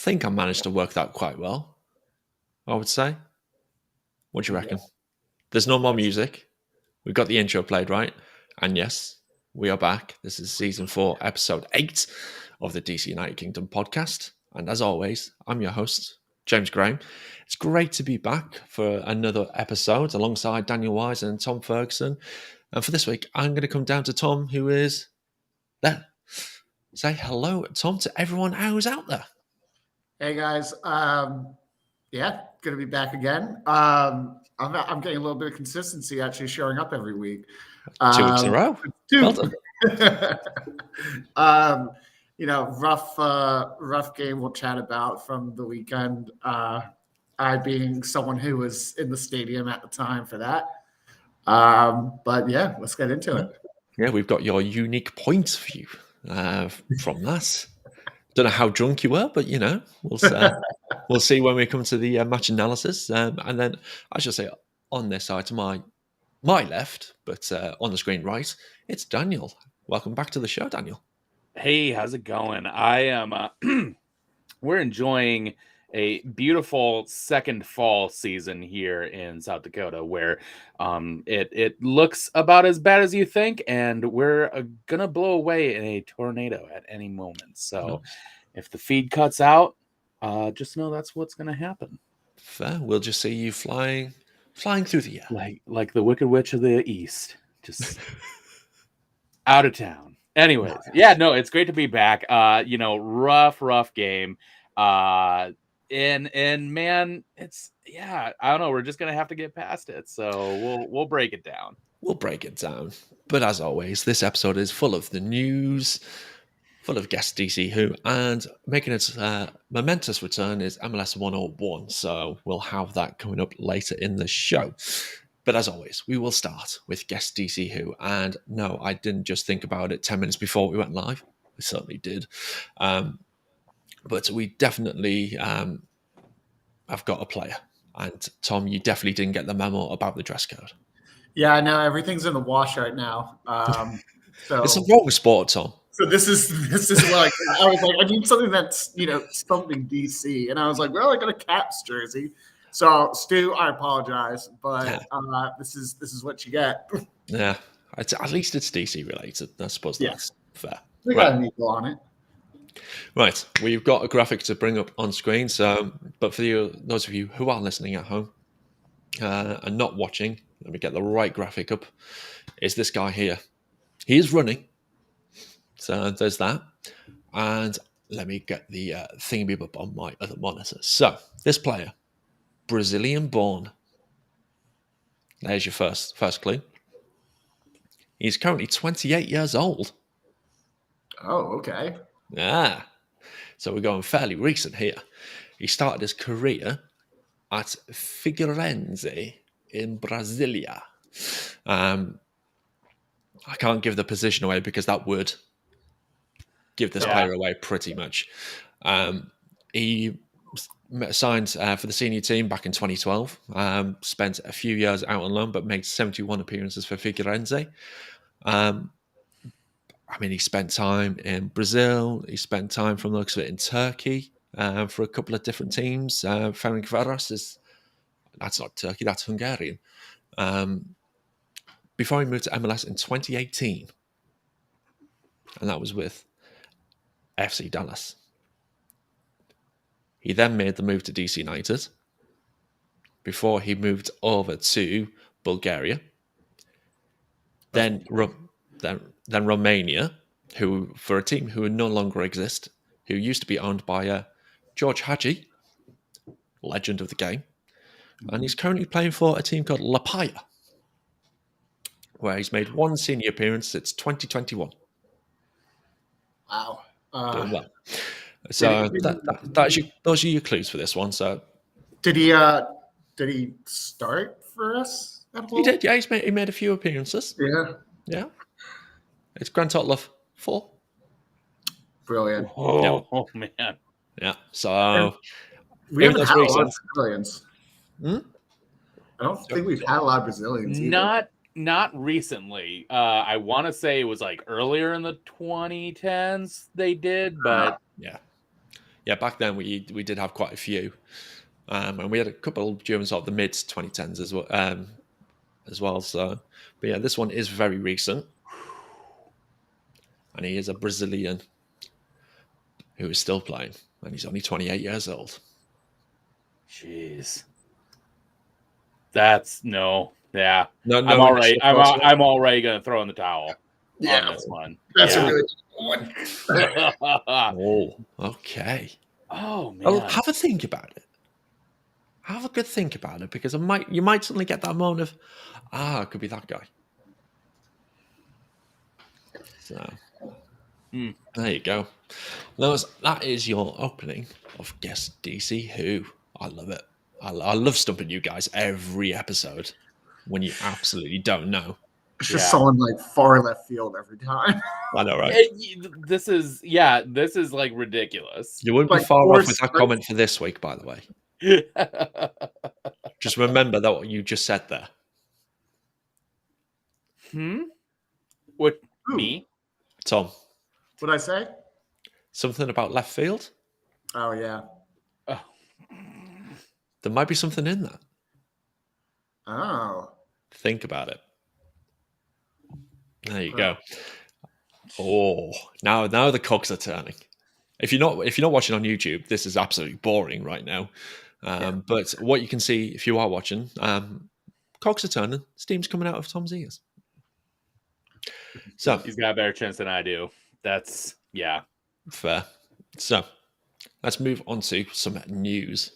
think I managed to work that quite well, I would say. What do you reckon? Yeah. There's no more music. We've got the intro played, right? And yes, we are back. This is season 4, episode 8 of the DC United Kingdom podcast. And as always, I'm your host, James Graham. It's great to be back for another episode alongside Daniel Wise and Tom Ferguson. And for this week, I'm going to come down to Tom, who is there. Say hello, Tom, to everyone who's out there. Hey guys, yeah, gonna be back again. I'm getting a little bit of consistency actually showing up every week. 2 weeks in a row. Well done. Rough game we'll chat about from the weekend. I being someone who was in the stadium at the time for that. But yeah, let's get into it. Yeah, we've got your unique point of view from that. Don't know how drunk you were, but we'll see when we come to the match analysis. And then I should say on this side to my left, but on the screen right, it's Daniel. Welcome back to the show, Daniel. Hey, how's it going? I am. We're enjoying a beautiful second fall season here in South Dakota, where it looks about as bad as you think, and we're gonna blow away in a tornado at any moment. So, if the feed cuts out, just know that's what's gonna happen. Fair. We'll just see you flying through the air, like the Wicked Witch of the East, just out of town. Anyways, yeah, no, it's great to be back. Rough game. And man, it's I don't know. We're just gonna have to get past it. So we'll break it down. We'll break it down. But as always, this episode is full of the news, full of guest DC Who, and making its momentous return is MLS 101. So we'll have that coming up later in the show. But as always, we will start with guest DC Who. And no, I didn't just think about it 10 minutes before we went live. I certainly did. But we definitely have got a player. And Tom, you definitely didn't get the memo about the dress code. Yeah, I know everything's in the wash right now. So it's a wrong sport, Tom. So this is like I was like, I need something that's something DC, and I was like, well, I got a Caps jersey. So Stu, I apologize, but this is what you get. Yeah, at least it's DC related. I suppose that's fair. We got an equal on it. Right, we've got a graphic to bring up on screen. So, but for those of you who are listening at home and not watching, let me get the right graphic up. Is this guy here? He is running. So there's that. And let me get the thingy up on my other monitor. So this player, Brazilian born. There's your first clue. He's currently 28 years old. Oh, okay. Yeah. So we're going fairly recent here. He started his career at Figueirense in Brasilia. I can't give the position away because that would give this player away pretty much. He signed for the senior team back in 2012. Spent a few years out on loan, but made 71 appearances for Figueirense. He spent time in Brazil. He spent time, from the looks of it, in Turkey for a couple of different teams. Ferencváros that's not Turkey, that's Hungarian. Before he moved to MLS in 2018. And that was with FC Dallas. He then made the move to DC United before he moved over to Bulgaria. Then Romania, who for a team who no longer exist, who used to be owned by George Hagi, legend of the game. And he's currently playing for a team called Lapaya, where he's made one senior appearance since 2021. Wow. Doing well. So those are your clues for this one. So did he start for us at all? He did, yeah. He made a few appearances. Yeah. It's grand total of 4. Brilliant. Oh man. Yeah. So we haven't had a lot of Brazilians. I don't think we've had a lot of Brazilians either. Not recently. I want to say it was like earlier in the 2010s they did, but yeah, yeah, back then we did have quite a few, and we had a couple during sort of the mid 2010s as well. So, but yeah, this one is very recent, and he is a Brazilian who is still playing, and he's only 28 years old. Jeez, that's no. Yeah, No, I'm already. initial thoughts on it? I'm already gonna throw in the towel Yeah. on this one. That's Yeah. a really good one. Oh, okay. Oh Well, man. have a think about it. Have a good think about it, because you might suddenly get that moment of, it could be that guy. So there you go. That is your opening of Guess DC Who. I love it. I love stumping you guys every episode when you absolutely don't know. It's just someone like far left field every time. I know, right? This is like ridiculous. You wouldn't be Like far off with force- that comment for this week, by the way. Just remember that what you just said there. What Who? me? Tom, What'd I say? something about left field? Oh yeah. Oh. There might be something in that. Oh. Think about it. There you go. Oh, now the cogs are turning. If you're not watching on YouTube, this is absolutely boring right now. But what you can see if you are watching, cogs are turning. Steam's coming out of Tom's ears. So He's got a better chance than I do. That's fair. So let's move on to some news.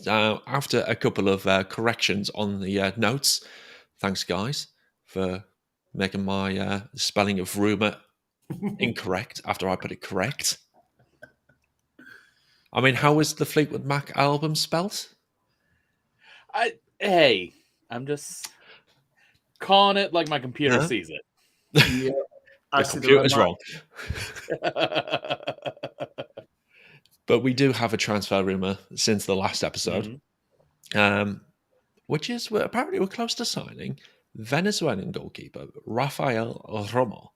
After a couple of corrections on the notes, thanks guys for making my spelling of rumor incorrect after I put it correct. I mean, how was the Fleetwood Mac album spelt? I'm just calling it like my computer sees it. Yeah. The computer's wrong. But we do have a transfer rumor since the last episode, which is apparently we're close to signing Venezuelan goalkeeper Rafael Romo.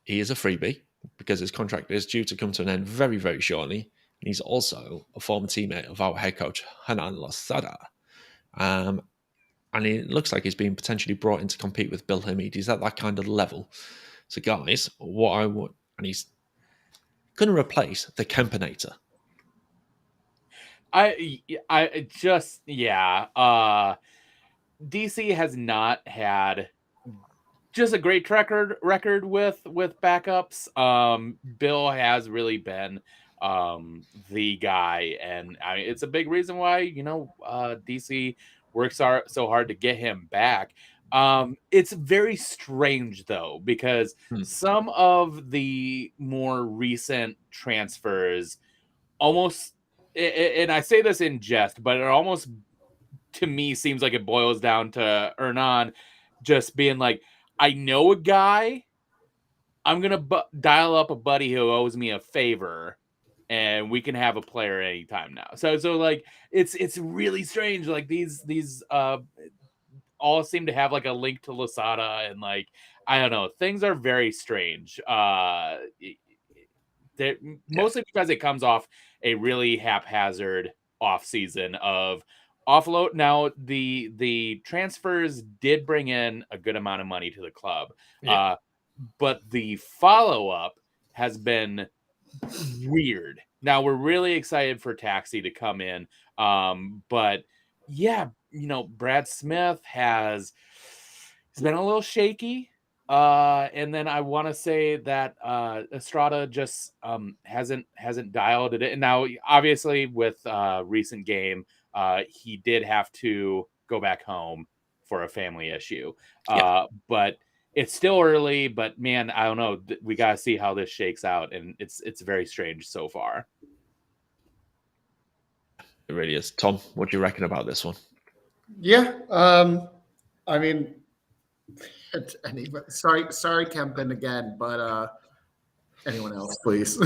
He is a freebie because his contract is due to come to an end very, very shortly. And he's also a former teammate of our head coach, Hernan Lozada. And it looks like he's being potentially brought in to compete with Bill Hamid. He's at that kind of level. So, guys, what I want, and he's going to replace the Kempinator. DC has not had just a great record with backups. Bill has really been the guy, and it's a big reason why DC works so hard to get him back. It's very strange though, because some of the more recent transfers almost, and I say this in jest, but it almost to me seems like it boils down to Hernan just being like, I know a guy, I'm gonna dial up a buddy who owes me a favor, and we can have a player anytime now. So like it's really strange. Like these all seem to have like a link to Lozada, and like I don't know, things are very strange. Mostly because it comes off a really haphazard off season of offload. Now the transfers did bring in a good amount of money to the club, but the follow up has been weird. Now we're really excited for Taxi to come in, but yeah, Brad Smith has been a little shaky. And then I want to say that Estrada just hasn't dialed it in. And now, obviously, with recent game, he did have to go back home for a family issue. But it's still early. But man, I don't know. We got to see how this shakes out, and it's very strange so far. It really is. Tom, what do you reckon about this one? Yeah. I mean, sorry, Kempin again, but anyone else, please.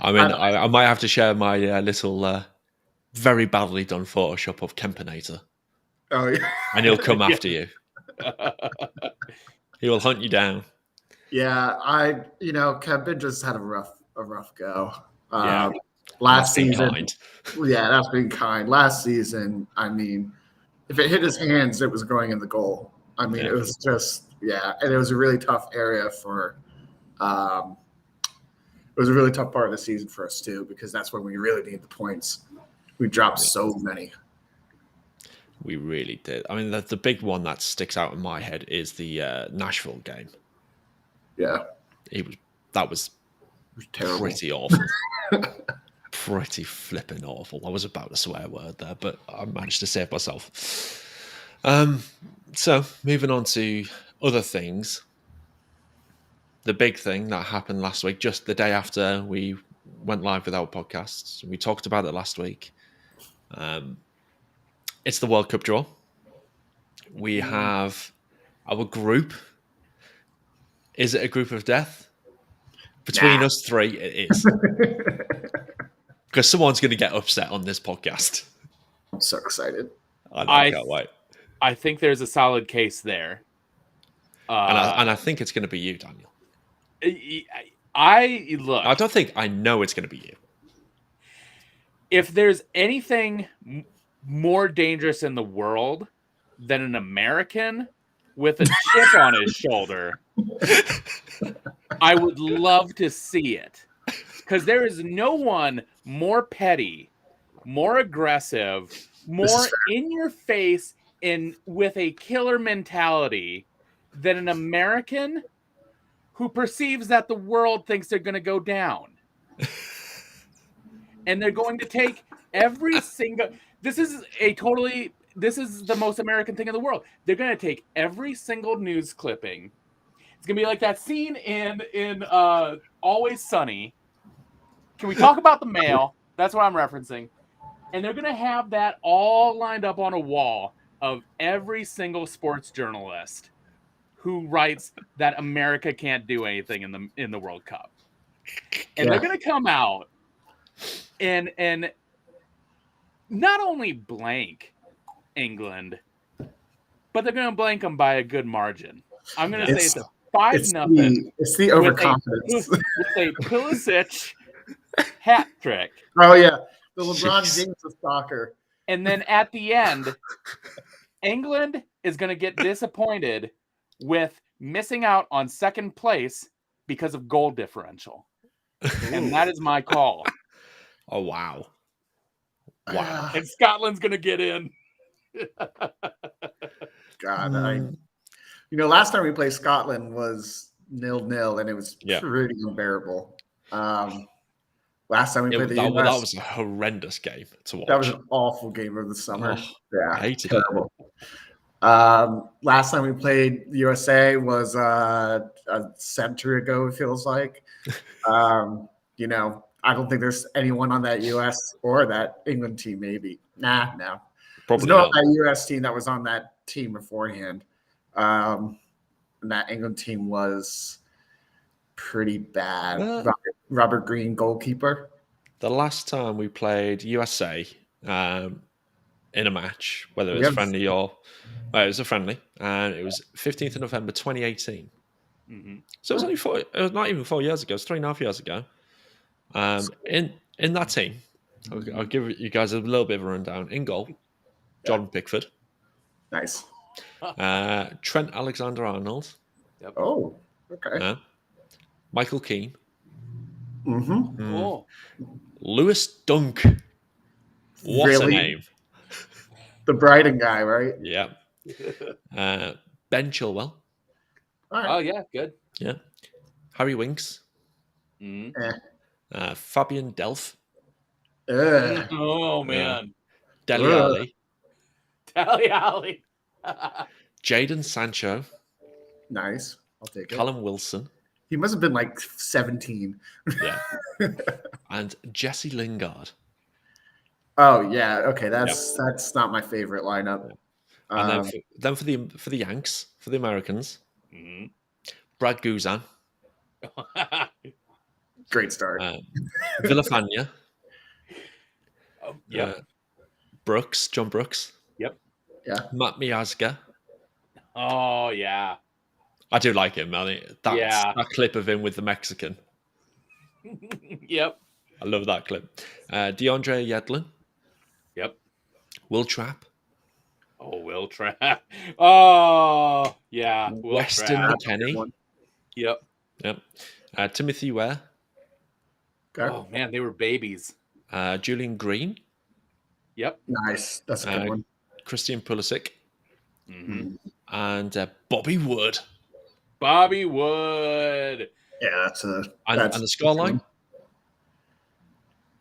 I mean, I might have to share my little, very badly done Photoshop of Kempinator. Oh yeah, and he'll come after you. He will hunt you down. Yeah, Kevin just had a rough go. Yeah. Last That's been season, kind. yeah, that's been kind. Last season, I mean, if it hit his hands, it was going in the goal. I mean, Yeah. it was just, yeah, and it was a really tough area for, it was a really tough part of the season for us too, because that's when we really need the points. We dropped so many. We really did. I mean, the big one that sticks out in my head is the Nashville game. Yeah, That was it was terrible. pretty awful. Pretty flipping awful. I was about to swear a word there, but I managed to save myself. So moving on to other things. The big thing that happened last week, just the day after we went live with our podcasts, we talked about it last week. It's the World Cup draw. We have our group. Is it a group of death? Between us three, it is. Because someone's going to get upset on this podcast. I'm so excited. I can't wait. I think there's a solid case there. And I think it's going to be you, Daniel. I don't think I know it's going to be you. If there's anything more dangerous in the world than an American with a chip on his shoulder, I would love to see it. Because there is no one more petty, more aggressive, more in your face, and with a killer mentality than an American who perceives that the world thinks they're going to go down. And they're going to take every single... This is the most American thing in the world. They're going to take every single news clipping. It's going to be like that scene in Always Sunny. Can we talk about the mail? That's what I'm referencing. And they're going to have that all lined up on a wall of every single sports journalist who writes that America can't do anything in the World Cup. And they're going to come out and not only blank England, but they're going to blank them by a good margin. I'm going to say it's a 5-0. It's the overconfidence. With a Pulisic hat trick. Oh, yeah. The LeBron James of soccer. And then at the end, England is going to get disappointed with missing out on second place because of goal differential. And that is my call. Oh, wow. Wow. And Scotland's going to get in. God, last time we played Scotland was 0-0, and it was pretty unbearable. Last time we played the US, that was a horrendous game to watch. That was an awful game of the summer. I hated terrible. Last time we played the USA was a century ago, it feels like. I don't think there's anyone on that US or that England team, maybe. No. Probably there's no not. That US team that was on that team beforehand. And that England team was pretty bad. Robert Green, goalkeeper. The last time we played USA in a match, whether it was friendly or... it was a friendly, and it was 15th of November 2018. Mm-hmm. So it was not even 4 years ago. It was 3.5 years ago. In that team, I'll give you guys a little bit of a rundown. In goal, John Pickford. Nice. Trent Alexander-Arnold. Yep. Oh, okay. Michael Keane. Mm-hmm. Cool. Lewis Dunk. What a name. The Brighton guy, right? Yeah. Ben Chilwell. All right. Oh, yeah, good. Yeah. Harry Winks. Mm-hmm. Fabian Delph. Oh, man. Dele Alli. Dele Alli. Jadon Sancho. Nice. I'll take it. Callum Wilson. He must have been like 17. Yeah. And Jesse Lingard. Oh yeah, okay. That's not my favorite lineup. And then for the Yanks, for the Americans, Brad Guzan. Great start. Villafania. Yep. John Brooks. Yep. Yeah. Matt Miazga. Oh yeah. I do like him. I think Yeah. that clip of him with the Mexican. Yep. I love that clip. DeAndre Yedlin, Yep. Will Trapp, Oh, Will Trapp. Oh, yeah. Will Weston Trapp. McKennie. Yep. Yep. Timothy Ware, Okay. Oh, man, they were babies. Julian Green, Yep. Nice. That's a good one. Christian Pulisic, Mm-hmm. and Bobby Wood. Bobby Wood. Yeah, And the scoreline?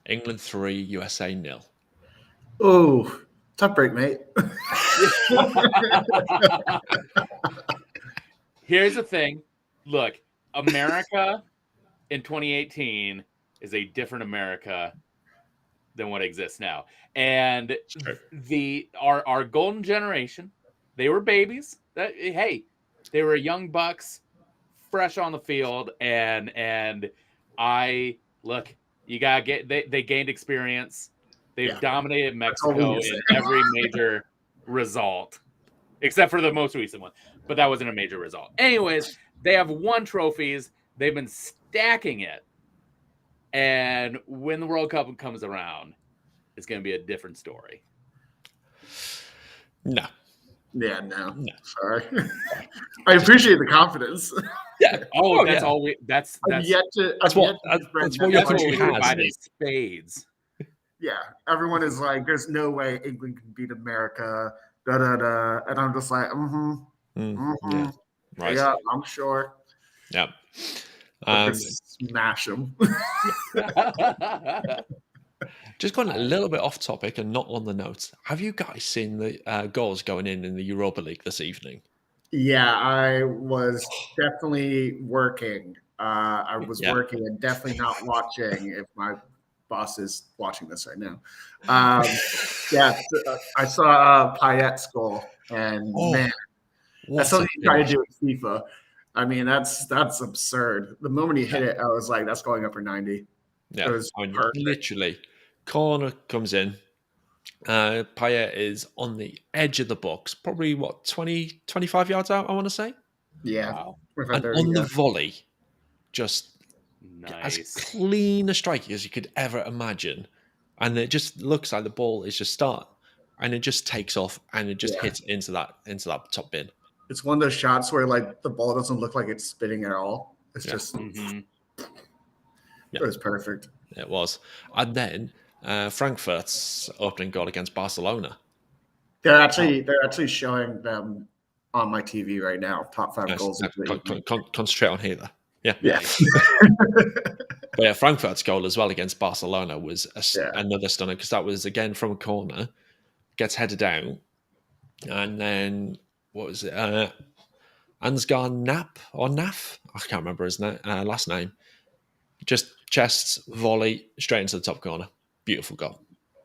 England 3, USA 0. Oh, tough break, mate. Here's the thing. Look, America in 2018 is a different America than what exists now. And our golden generation, they were babies. Hey, they were young bucks, fresh on the field, and I look, you gotta get they gained experience. They've dominated Mexico in every major result, except for the most recent one. But that wasn't a major result. Anyways, they have won trophies. They've been stacking it. And when the World Cup comes around, it's going to be a different story. No. Yeah, no. Sorry. I appreciate the confidence. Yeah. Oh, that's all we. That's what your country has. Spades. Yeah, everyone is like, "There's no way England can beat America." Da da da, and I'm just like, Yeah. Right. Yeah, I'm sure. Yeah. Smash them. Just going a little bit off topic and not on the notes. Have you guys seen the goals going in the Europa League this evening? Yeah, I was definitely working. I was working and definitely not watching. If my boss is watching this right now, I saw Payet's goal, and man, that's something you try to do with FIFA. I mean, that's absurd. The moment he hit it, I was like, "That's going up for 90." Yeah, it was literally corner comes in. Payet is on the edge of the box, probably 20, 25 yards out, I want to say. Yeah. Wow. And on the volley, just nice. as clean a strike as you could ever imagine. And it just looks like the ball is just start, and it just takes off, and it just hits into that top bin. It's one of those shots where like the ball doesn't look like it's spinning at all. It's just it was perfect. It was. And then Frankfurt's opening goal against Barcelona. They're actually showing them on my TV right now. Top 5 goals. Concentrate on here. Yeah. But Frankfurt's goal as well against Barcelona was another stunner, because that was again from a corner, gets headed out, and then what was it? Ansgar Naf? I can't remember his last name. Just chests, volley, straight into the top corner. Beautiful goal.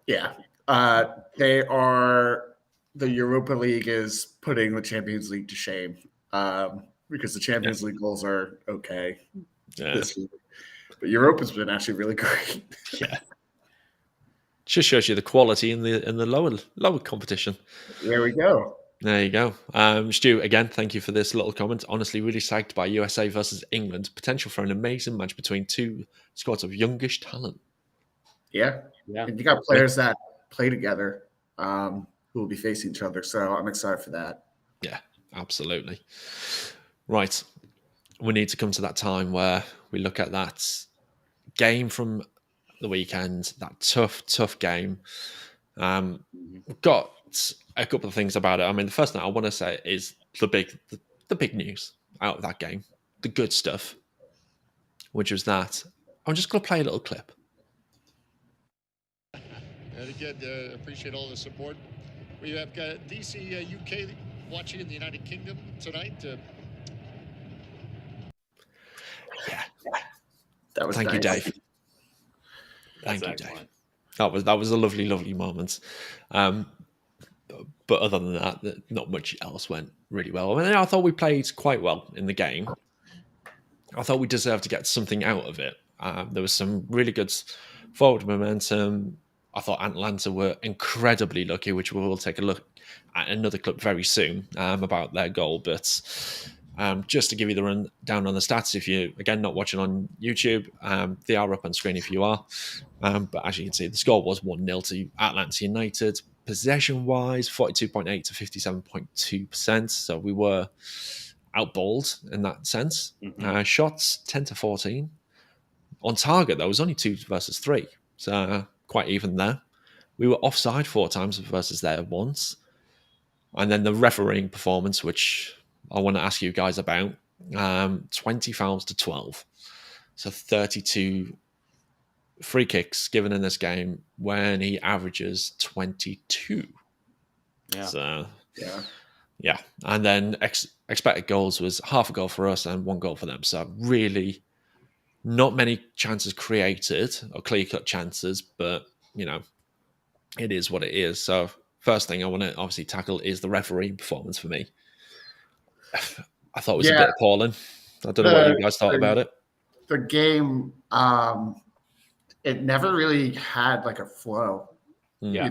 Yeah. The Europa League is putting the Champions League to shame, because the Champions League goals are okay this year. But Europa's been actually really great. Yeah. Just shows you the quality in the lower competition. There we go. There you go. Stu, again, thank you for this little comment. Honestly, really psyched by USA versus England. Potential for an amazing match between two squads of youngish talent. Yeah. And you got players that play together who will be facing each other. So I'm excited for that. Yeah, absolutely. Right. We need to come to that time where we look at that game from the weekend, that tough game. We've got a couple of things about it. I mean, the first thing I want to say is the big news out of that game, the good stuff, which was that I'm just going to play a little clip. And again, appreciate all the support. We have got DC, UK watching in the United Kingdom tonight. Yeah, that was thank you, Dave. Thank you, Dave. That was a lovely moment. But other than that, not much else went really well. I mean, I thought we played quite well in the game. I thought we deserved to get something out of it. There was some really good forward momentum. I thought Atlanta were incredibly lucky, which we will take a look at another clip very soon about their goal. But Just to give you the rundown on the stats, if you again not watching on YouTube, they are up on screen if you are. But as you can see, the score was 1-0 to Atlanta United. Possession-wise, 42.8 to 57.2%. So we were outballed in that sense. Shots 10 to 14. On target, though, was only 2 versus 3. So quite even there. We were offside 4 times versus there once. And then the refereeing performance, which I want to ask you guys about, 20 fouls to 12. So 32 free kicks given in this game when he averages 22. Yeah. So, Yeah. yeah. And then expected goals was half a goal for us and 1 goal for them. So really not many chances created or clear-cut chances, but, it is what it is. So first thing I want to obviously tackle is the refereeing performance for me. I thought it was a bit appalling. I don't know what you guys thought about it. The game, it never really had like a flow. Yeah.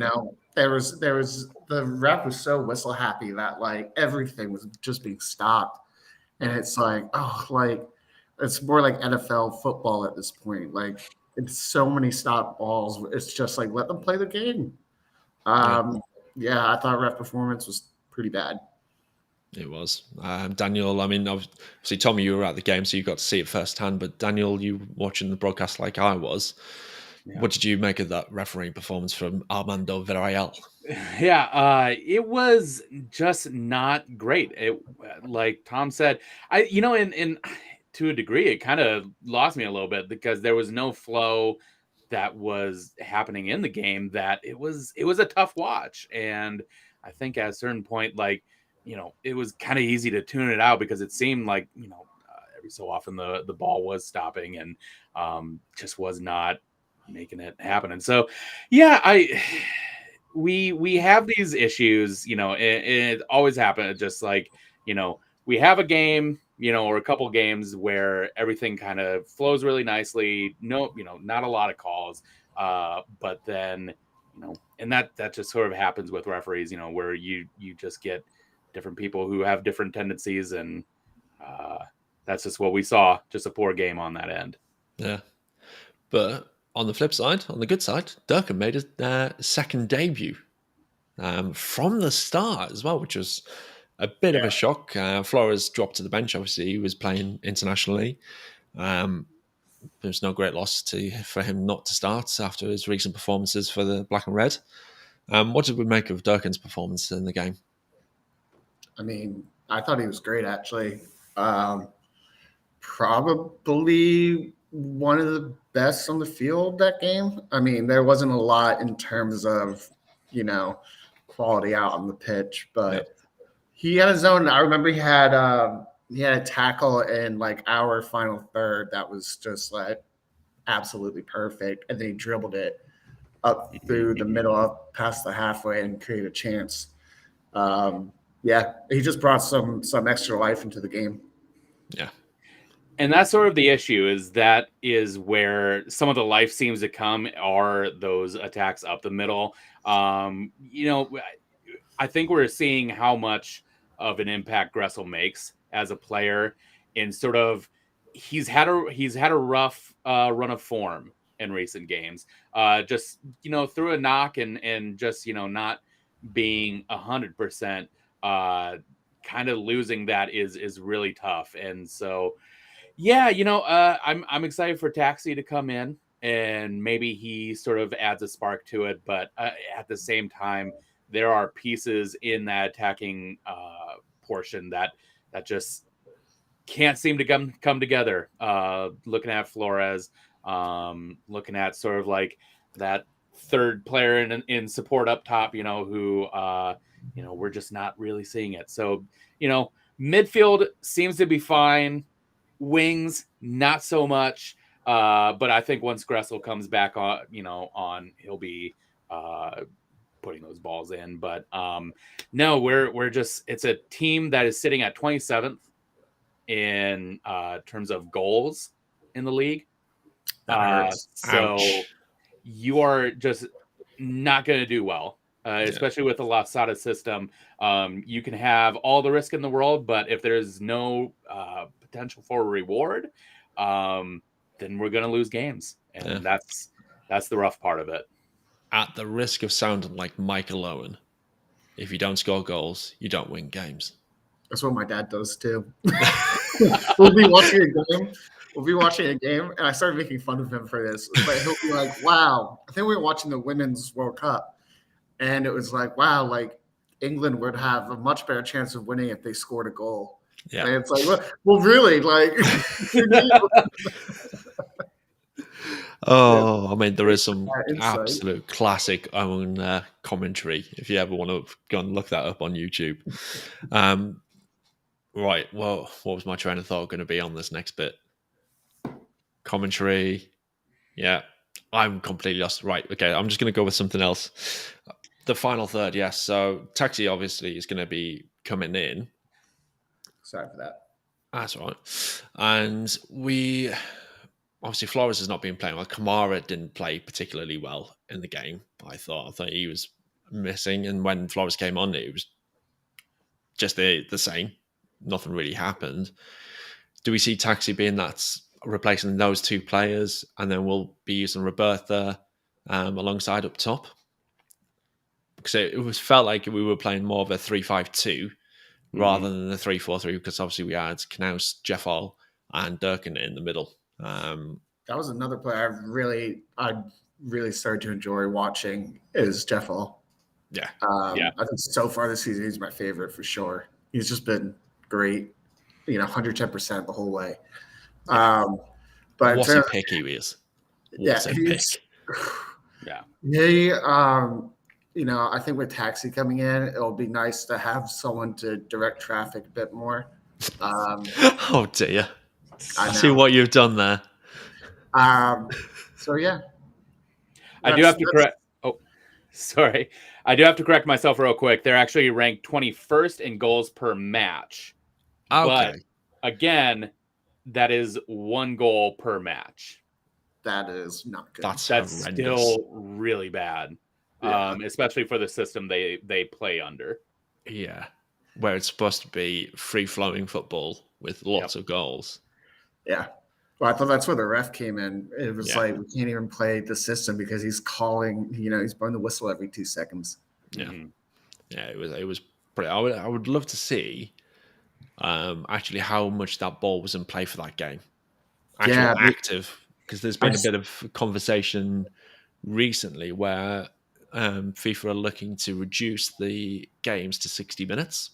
There was the ref was so whistle happy that like everything was just being stopped, and it's like, oh, like it's more like NFL football at this point. Like it's so many stop balls. It's just like let them play the game. Yeah, I thought ref performance was pretty bad. It was. Daniel, I mean, obviously, Tommy, you were at the game, so you got to see it firsthand. But Daniel, you watching the broadcast like I was. Yeah. What did you make of that refereeing performance from Armando Villarreal? Yeah, it was just not great. It, like Tom said, in to a degree, it kind of lost me a little bit because there was no flow that was happening in the game. That it was a tough watch, and I think at a certain point, like, it was kind of easy to tune it out because it seemed like, every so often the ball was stopping and just was not making it happen. And so, yeah, we have these issues, it always happens. Just like, we have a game, or a couple games where everything kind of flows really nicely. No, not a lot of calls. But then, and that just sort of happens with referees, where you just get different people who have different tendencies. And that's just what we saw. Just a poor game on that end. Yeah. But on the flip side, on the good side, Durkin made his second debut from the start as well, which was a bit of a shock. Flores dropped to the bench. Obviously, he was playing internationally. There's no great loss for him not to start after his recent performances for the Black and Red. What did we make of Durkin's performance in the game? I mean, I thought he was great, actually. Probably one of the best on the field that game. I mean, there wasn't a lot in terms of, quality out on the pitch, but he had his own. I remember he had a tackle in like our final third that was just like absolutely perfect, and then he dribbled it up through the middle, up past the halfway, and created a chance. He just brought some extra life into the game. Yeah. And that's sort of the issue, is where some of the life seems to come are those attacks up the middle. I think we're seeing how much of an impact Gressel makes as a player in sort of, he's had a rough run of form in recent games. Just, through a knock and just, not being 100%, kind of losing that is really tough. And so, yeah, I'm excited for Taxi to come in and maybe he sort of adds a spark to it. But at the same time, there are pieces in that attacking portion that just can't seem to come together. Looking at Flores, looking at sort of like that third player in support up top, who we're just not really seeing it. So, midfield seems to be fine. Wings, not so much. But I think once Gressel comes back on, he'll be putting those balls in. But no, we're just, it's a team that is sitting at 27th in terms of goals in the league. So you are just not going to do well especially with the Losada system. You can have all the risk in the world, but if there's no potential for a reward, then we're going to lose games. And that's the rough part of it. At the risk of sounding like Michael Owen, if you don't score goals, you don't win games. That's what my dad does too. We'll be watching a game, and I started making fun of him for this. But he'll be like, "Wow, I think we were watching the Women's World Cup, and it was like, wow, like England would have a much better chance of winning if they scored a goal." Yeah, and it's like, well, really, like. Oh, I mean, there is some absolute classic Owen commentary. If you ever want to go and look that up on YouTube. Right. Well, what was my train of thought going to be on this next bit? Commentary. Yeah, I'm completely lost. Right. Okay. I'm just going to go with something else. The final third. Yes. So Taxi obviously is going to be coming in. Sorry for that. That's all right. And obviously Flores has not been playing well. Kamara didn't play particularly well in the game. I thought he was missing. And when Flores came on, it was just the same. Nothing really happened. Do we see Taxi being that's replacing those two players, and then we'll be using Roberta alongside up top? Because it felt like we were playing more of a 3-5-2 rather than the 3-4-3, because obviously we had Knaus, Jeffal, and Durkin in the middle. That was another player I really started to enjoy watching is Jeffal. Yeah. I think so far this season he's my favorite for sure. He's just been great, 110% the whole way. But what a pick he is. What a pick. Yeah. I think with Taxi coming in, it'll be nice to have someone to direct traffic a bit more. Oh dear. I see what you've done there. So yeah. I do have to correct. Oh, sorry. I do have to correct myself real quick. They're actually ranked 21st in goals per match. Okay. But again, that is 1 goal per match. That is not good. That's still really bad. Yeah. Especially for the system they play under. Yeah. Where it's supposed to be free-flowing football with lots of goals. Yeah. Well, I thought that's where the ref came in. It was like, we can't even play the system because he's calling, he's blowing the whistle every 2 seconds. Yeah. Mm-hmm. Yeah, it was pretty. I would love to see actually how much that ball was in play for that game. Actually active, because there's been a bit of conversation recently where FIFA are looking to reduce the games to 60 minutes.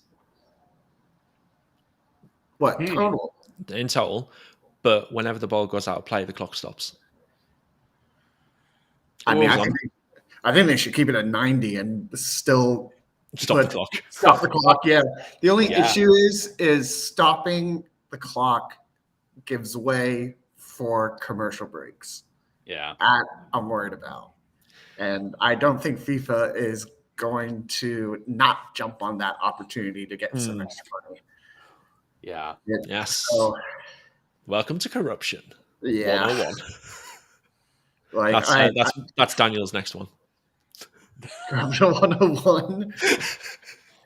What? Total? In total. But whenever the ball goes out of play, the clock stops. I think they should keep it at 90 and still stop the clock. Stop the clock, yeah. The only issue is stopping the clock gives way for commercial breaks. Yeah. That I'm worried about. And I don't think FIFA is going to not jump on that opportunity to get some extra money. Yeah. Yes. So, welcome to corruption. Yeah. 101. That's Daniel's next one. Corruption 101.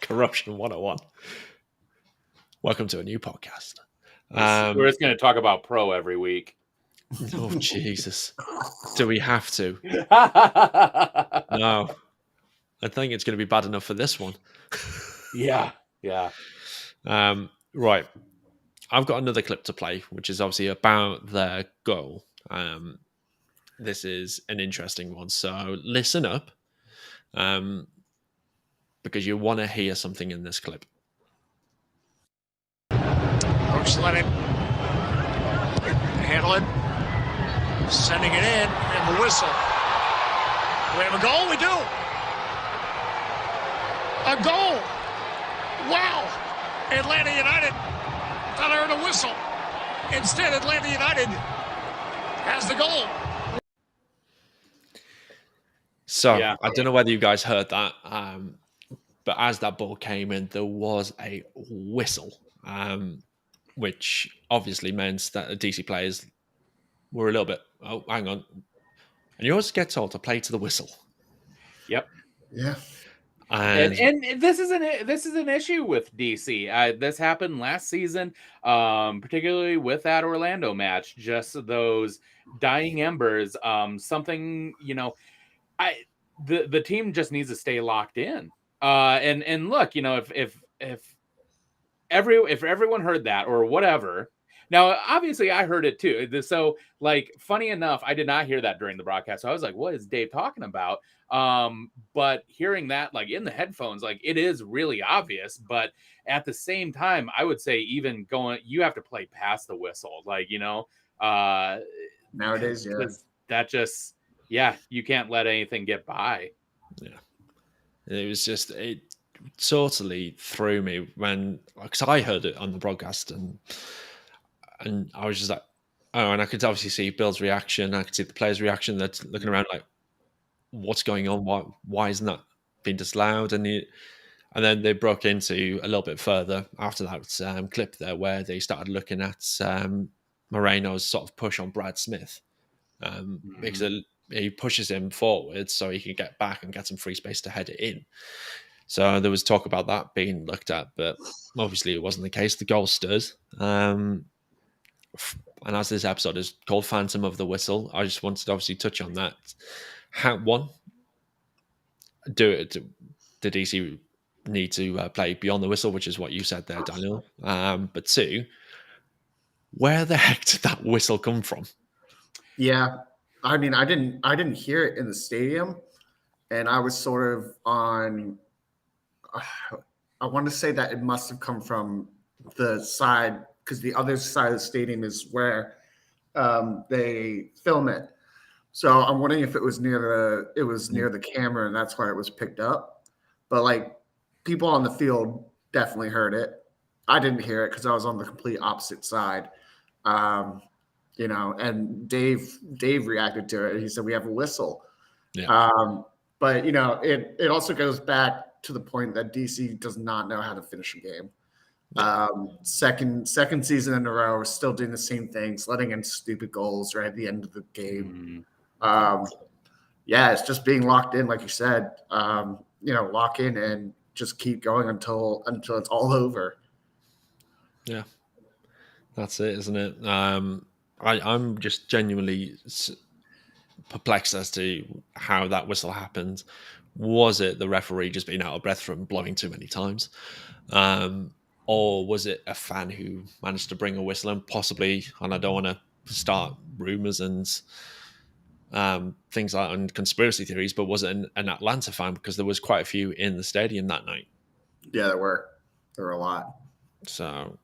Corruption 101. Welcome to a new podcast. We're just going to talk about pro every week. Oh, Jesus. Do we have to? No. I think it's going to be bad enough for this one. Yeah. Right. I've got another clip to play, which is obviously about their goal. This is an interesting one. So listen up, because you want to hear something in this clip. Coach let him handle it, sending it in, and the whistle. Do we have a goal? We do. A goal. Wow. Atlanta United thought I heard a whistle. Instead, Atlanta United has the goal. So I don't know whether you guys heard that, but as that ball came in, there was a whistle, which obviously meant that the DC players were a little bit, oh, hang on. And you always get told to play to the whistle. Yep. Yeah. And this is an issue with DC. This happened last season, particularly with that Orlando match. Just those dying embers. Something the team just needs to stay locked in. And look, if everyone heard that or whatever. Now, obviously, I heard it too. So, like, funny enough, I did not hear that during the broadcast. So I was like, "What is Dave talking about?" But hearing that, like, in the headphones, like, it is really obvious. But at the same time, I would say even you have to play past the whistle, like, nowadays, yeah. That just, you can't let anything get by. Yeah, it was just it totally threw me because I heard it on the broadcast and I was just like, oh, and I could obviously see Bill's reaction. I could see the players' reaction. That's looking around like, what's going on? Why isn't that being disallowed? And then they broke into a little bit further after that clip there where they started looking at Moreno's sort of push on Brad Smith because he pushes him forward so he can get back and get some free space to head it in. So there was talk about that being looked at, but obviously it wasn't the case. The goal stood. And as this episode is called Phantom of the Whistle, I just wanted to obviously touch on that. Did DC need to play beyond the whistle, which is what you said there, Daniel? But two, where the heck did that whistle come from? Yeah, I mean, I didn't hear it in the stadium, and I was sort of on. I want to say that it must have come from the side because the other side of the stadium is where they film it. So I'm wondering if it was near the camera and that's why it was picked up. But like people on the field definitely heard it. I didn't hear it because I was on the complete opposite side. And Dave reacted to it. He said we have a whistle. Yeah. But it also goes back to the point that DC does not know how to finish a game. Second season in a row, we're still doing the same things, letting in stupid goals right at the end of the game. It's just being locked in, like you said. Lock in and just keep going until it's all over. Yeah, that's it, isn't it? I'm just genuinely perplexed as to how that whistle happened. Was it the referee just being out of breath from blowing too many times? Or was it a fan who managed to bring a whistle in, possibly, and I don't want to start rumors and things like and conspiracy theories, but was it an Atlanta fan? Because there was quite a few in the stadium that night. Yeah, there were a lot. So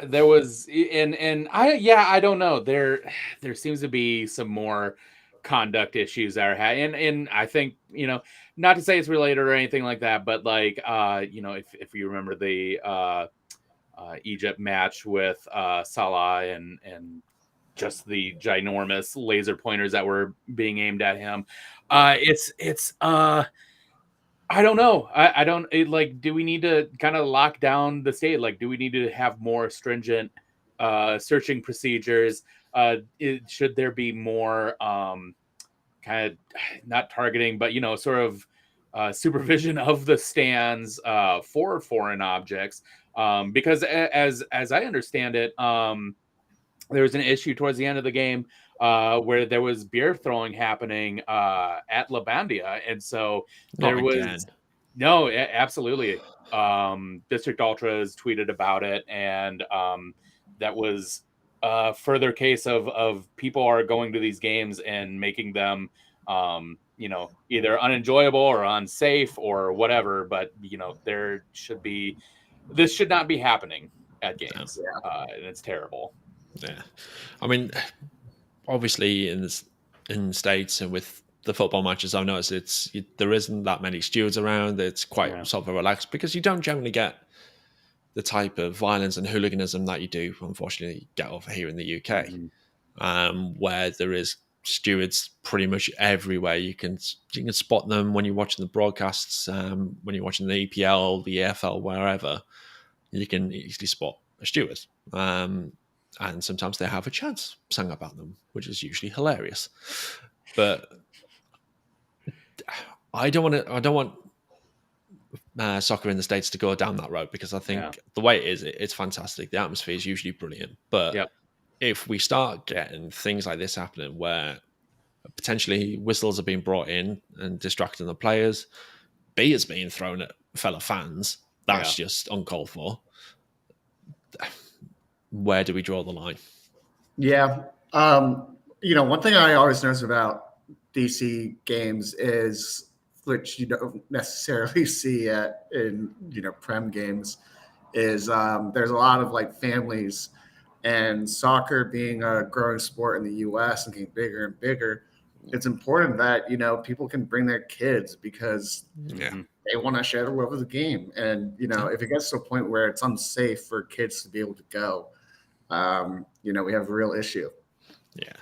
there was, and I don't know. There seems to be some more conduct issues that are and I think not to say it's related or anything like that, but like if you remember the Egypt match with Salah and just the ginormous laser pointers that were being aimed at him, it's I don't know. I don't do we need to kind of lock down the state? Like, do we need to have more stringent searching procedures? Should there be more kind of not targeting, but sort of supervision of the stands for foreign objects? Because as I understand it, there was an issue towards the end of the game where there was beer throwing happening at La Bandia, and so there was no, absolutely. District Ultras tweeted about it, and that was a further case of people are going to these games and making them either unenjoyable or unsafe or whatever. But this should not be happening at games, and it's terrible. Yeah, I mean, obviously in the States and with the football matches, I've noticed there isn't that many stewards around. It's quite sort of relaxed because you don't generally get the type of violence and hooliganism that you do, unfortunately, get over here in the UK, where there is stewards pretty much everywhere. You can spot them when you're watching the broadcasts, when you're watching the EPL, the EFL, wherever. You can easily spot a steward. And sometimes they have a chant sung about them, which is usually hilarious. But I don't want soccer in the States to go down that road, because I think the way it is, it's fantastic. The atmosphere is usually brilliant. But if we start getting things like this happening where potentially whistles are being brought in and distracting the players, beers being thrown at fellow fans, that's just uncalled for. Where do we draw the line? Yeah. One thing I always notice about DC games is, which you don't necessarily see in Prem games, is there's a lot of like families, and soccer being a growing sport in the U.S. and getting bigger and bigger. It's important that people can bring their kids because they want to share the love of the game. And if it gets to a point where it's unsafe for kids to be able to go, we have a real issue. Yeah,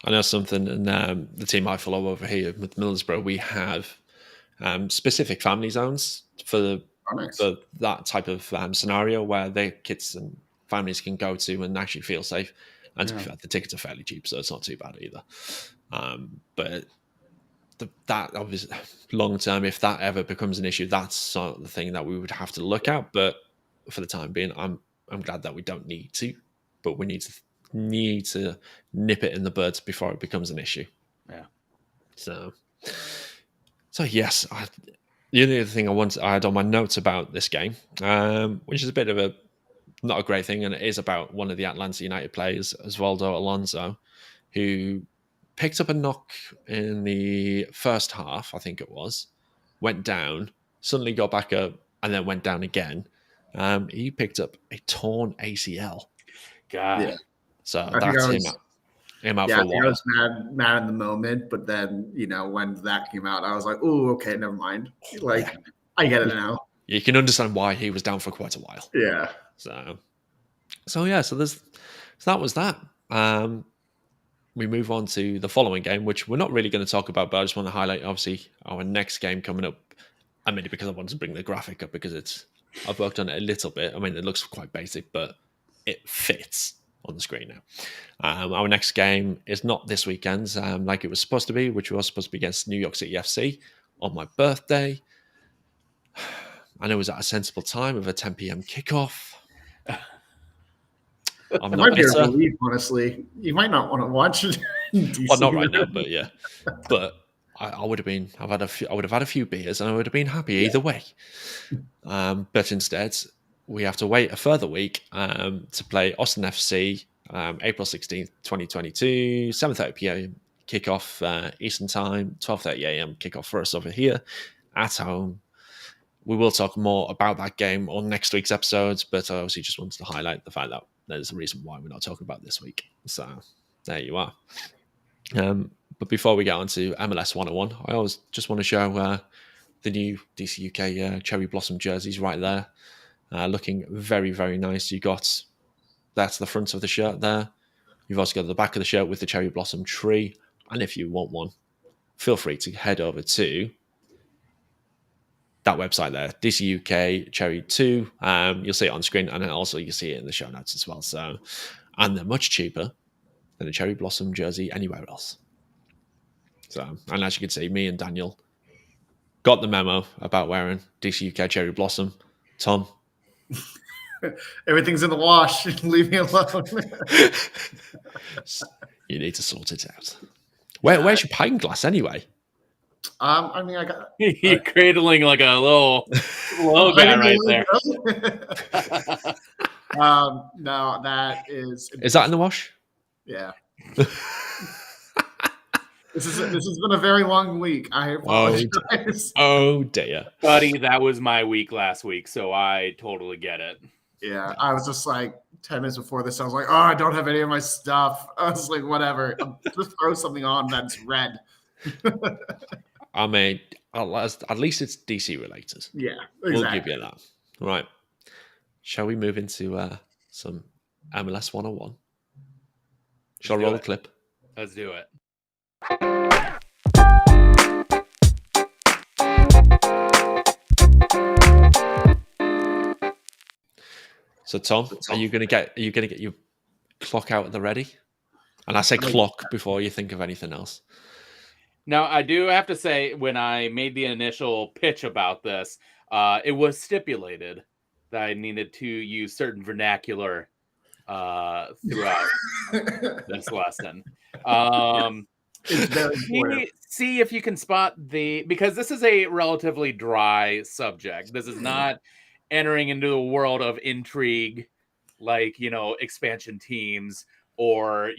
I know something, and the team I follow over here with Middlesbrough, we have specific family zones for that type of scenario where their kids and families can go to and actually feel safe. And to be fair, the tickets are fairly cheap, so it's not too bad either. But that obviously, long term, if that ever becomes an issue, that's sort of the thing that we would have to look at. But for the time being, I'm glad that we don't need to, but we need to nip it in the bud before it becomes an issue. Yeah. So yes, the only other thing I had on my notes about this game, which is a bit of not a great thing, and it is about one of the Atlanta United players, Osvaldo Alonso, who picked up a knock in the first half, I think it was, went down, suddenly got back up, and then went down again. He picked up a torn ACL. God. Yeah. So that's him out for a while. I was mad in the moment, but then, when that came out, I was like, oh, okay, never mind. I get it now. You can understand why he was down for quite a while. Yeah. So that was that. We move on to the following game, which we're not really going to talk about, but I just want to highlight, obviously, our next game coming up. I mean, because I wanted to bring the graphic up, because I've worked on it a little bit. I mean, it looks quite basic, but it fits on the screen now. Our next game is not this weekend, like it was supposed to be, which was supposed to be against New York City FC on my birthday. And it was at a sensible time of a 10 p.m. kickoff. It might be a relief, honestly. You might not want to watch it. Well, not right now, but yeah. But I would have been. I would have had a few beers, and I would have been happy either way. But instead, we have to wait a further week to play Austin FC, April 16th, 2022, 7:30 p.m. kickoff Eastern Time, 12:30 a.m. kickoff for us over here at home. We will talk more about that game on next week's episodes, but I obviously just wanted to highlight the fact that there's a reason why we're not talking about this week. So there you are. But before we get on to MLS 101, I always just want to show the new DC UK Cherry Blossom jerseys right there. Looking very, very nice. That's the front of the shirt there. You've also got the back of the shirt with the Cherry Blossom tree. And if you want one, feel free to head over to that website there, DC UK Cherry 2. You'll see it on screen, and then also you see it in the show notes as well. So, and they're much cheaper than a Cherry Blossom jersey anywhere else. So, and as you can see, me and Daniel got the memo about wearing DC UK Cherry Blossom. Tom, everything's in the wash. Leave me alone. You need to sort it out. Where's your pint glass anyway? I mean, I got you're cradling like a little guy right there. No, that is. Is that in the wash? Yeah. This has been a very long week. I apologize. Oh dear, buddy, that was my week last week, so I totally get it. Yeah, I was just like 10 minutes before this. I was like, oh, I don't have any of my stuff. I was like, whatever, just throw something on that's red. I mean, at least it's DC related. Yeah, exactly. We'll give you that. Right. Shall we move into some MLS 101? Shall I roll the clip? Let's do it. So Tom, are you gonna get your clock out at the ready? And I say clock before you think of anything else. Now, I do have to say, when I made the initial pitch about this, It was stipulated that I needed to use certain vernacular throughout this lesson. It's very important. See if you can spot because this is a relatively dry subject. This is not entering into the world of intrigue, like, expansion teams or,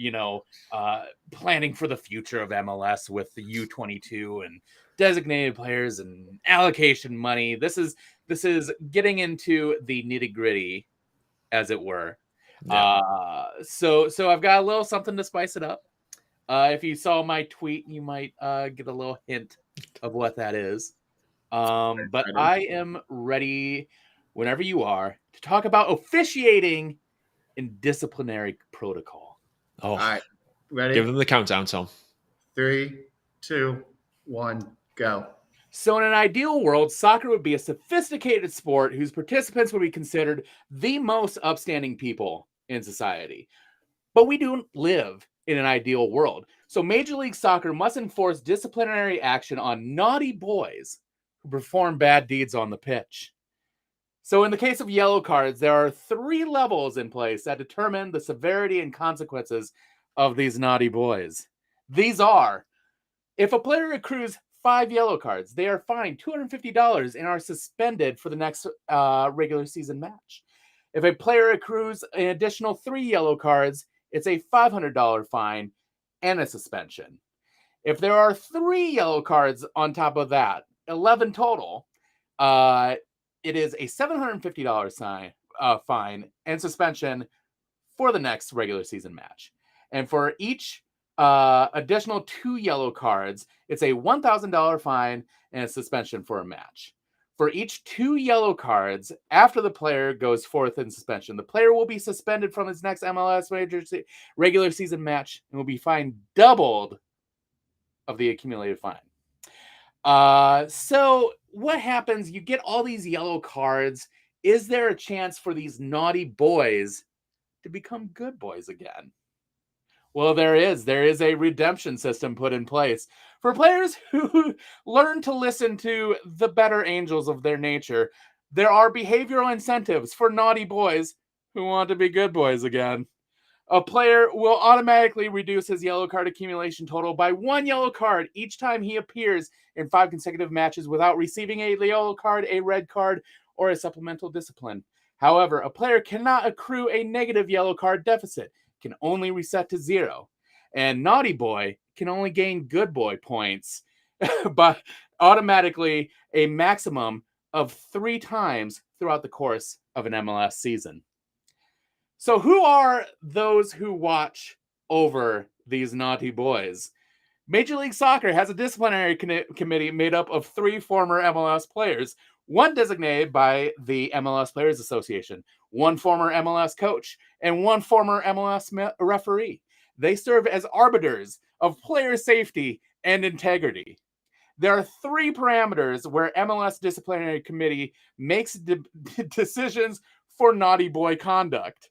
planning for the future of MLS with the U22 and designated players and allocation money. This is getting into the nitty-gritty, as it were. Yeah. So I've got a little something to spice it up. If you saw my tweet, you might get a little hint of what that is. But I am ready whenever you are to talk about officiating in disciplinary protocol. Oh, All right, ready? Give them the countdown, Tom. 3, 2, 1, go. So in an ideal world, soccer would be a sophisticated sport whose participants would be considered the most upstanding people in society. But we don't live in an ideal world. So Major League Soccer must enforce disciplinary action on naughty boys who perform bad deeds on the pitch. So in the case of yellow cards, there are 3 levels in place that determine the severity and consequences of these naughty boys. These are, if a player accrues 5 yellow cards, they are fined $250 and are suspended for the next regular season match. If a player accrues an additional 3 yellow cards, it's a $500 fine and a suspension. If there are 3 yellow cards on top of that, 11 total, it is a $750 fine and suspension for the next regular season match. And for each additional 2 yellow cards, it's a $1,000 fine and a suspension for a match. For each 2 yellow cards, after the player goes forth in suspension, the player will be suspended from his next MLS regular season match and will be fined doubled of the accumulated fine. So what happens? You get all these yellow cards. Is there a chance for these naughty boys to become good boys again? Well, there is. There is a redemption system put in place for players who learn to listen to the better angels of their nature. There are behavioral incentives for naughty boys who want to be good boys again. A player will automatically reduce his yellow card accumulation total by 1 yellow card each time he appears in 5 consecutive matches without receiving a yellow card, a red card, or a supplemental discipline. However, a player cannot accrue a negative yellow card deficit, can only reset to 0. And naughty boy can only gain good boy points, but automatically a maximum of 3 times throughout the course of an MLS season. So who are those who watch over these naughty boys? Major League Soccer has a disciplinary committee made up of 3 former MLS players, 1 designated by the MLS Players Association, 1 former MLS coach, and 1 former MLS referee. They serve as arbiters of player safety and integrity. There are 3 parameters where MLS Disciplinary Committee makes decisions for naughty boy conduct.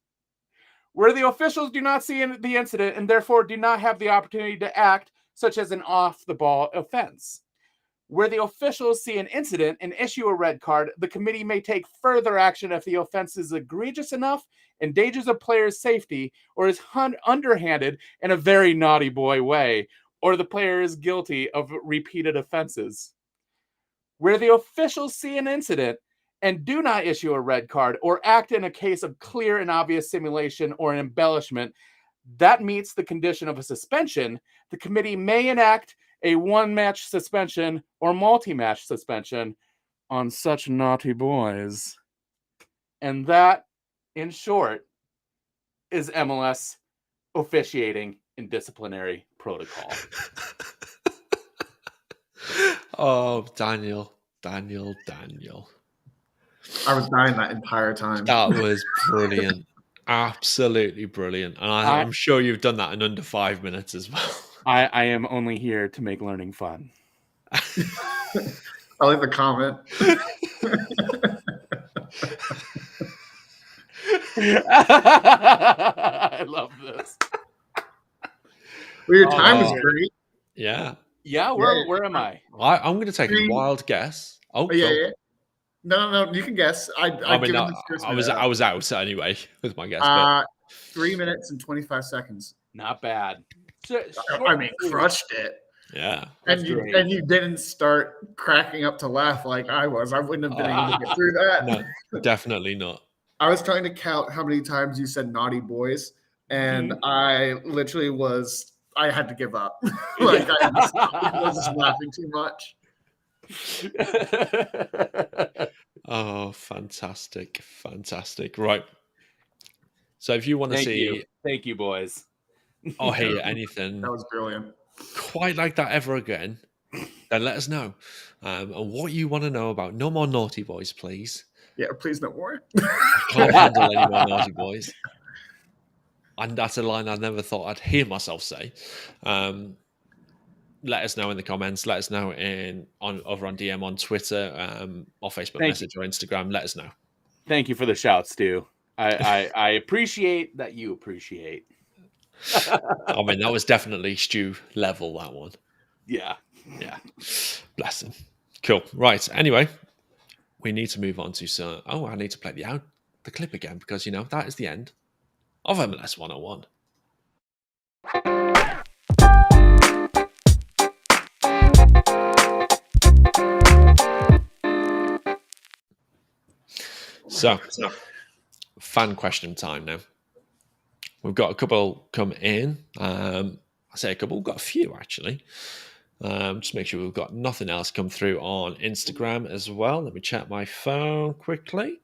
Where the officials do not see the incident and therefore do not have the opportunity to act, such as an off-the-ball offense. Where the officials see an incident and issue a red card, the committee may take further action if the offense is egregious enough, endangers a player's safety, or is underhanded in a very naughty boy way, or the player is guilty of repeated offenses. Where the officials see an incident and do not issue a red card or act in a case of clear and obvious simulation or an embellishment that meets the condition of a suspension, the committee may enact a 1-match suspension or multi-match suspension on such naughty boys. And that, in short, is MLS officiating in disciplinary protocol. Oh, Daniel. I was dying that entire time. That was brilliant. Absolutely brilliant. And I'm sure you've done that in under 5 minutes as well. I am only here to make learning fun. I like the comment. I love this. Well, your time is great. Yeah. Yeah, where am I? I'm going to take a wild guess. Oh, yeah. No. You can guess. I'd mean, given this person I was out anyway with my guess, but 3 minutes and 25 seconds. Not bad. I mean, crushed it. yeah. That's And great. you didn't start cracking up to laugh like I was. I wouldn't have been able to get through that. No, definitely not. I was trying to count how many times you said naughty boys, and I literally was. I had to give up. Like I was just laughing too much. Oh, fantastic. Right. So if you want to see, thank you, boys. or hear anything That was brilliant. quite like that ever again, then let us know. And what you want to know about. No more naughty boys, please. Yeah, please no more. I can't handle any more naughty boys. And that's a line I never thought I'd hear myself say. Let us know in the comments. Let us know over on DM on Twitter, or Facebook message or Instagram. Let us know. Thank you for the shout, Stu. I appreciate that you appreciate. I mean, that was definitely Stu level, that one. Yeah. Bless him. Cool. Right. Anyway, we need to move on to I need to play the clip again because, that is the end of MLS 101. So, fan question time now. We've got a couple come in. I say a couple. We've got a few, actually. Just make sure we've got nothing else come through on Instagram as well. Let me check my phone quickly.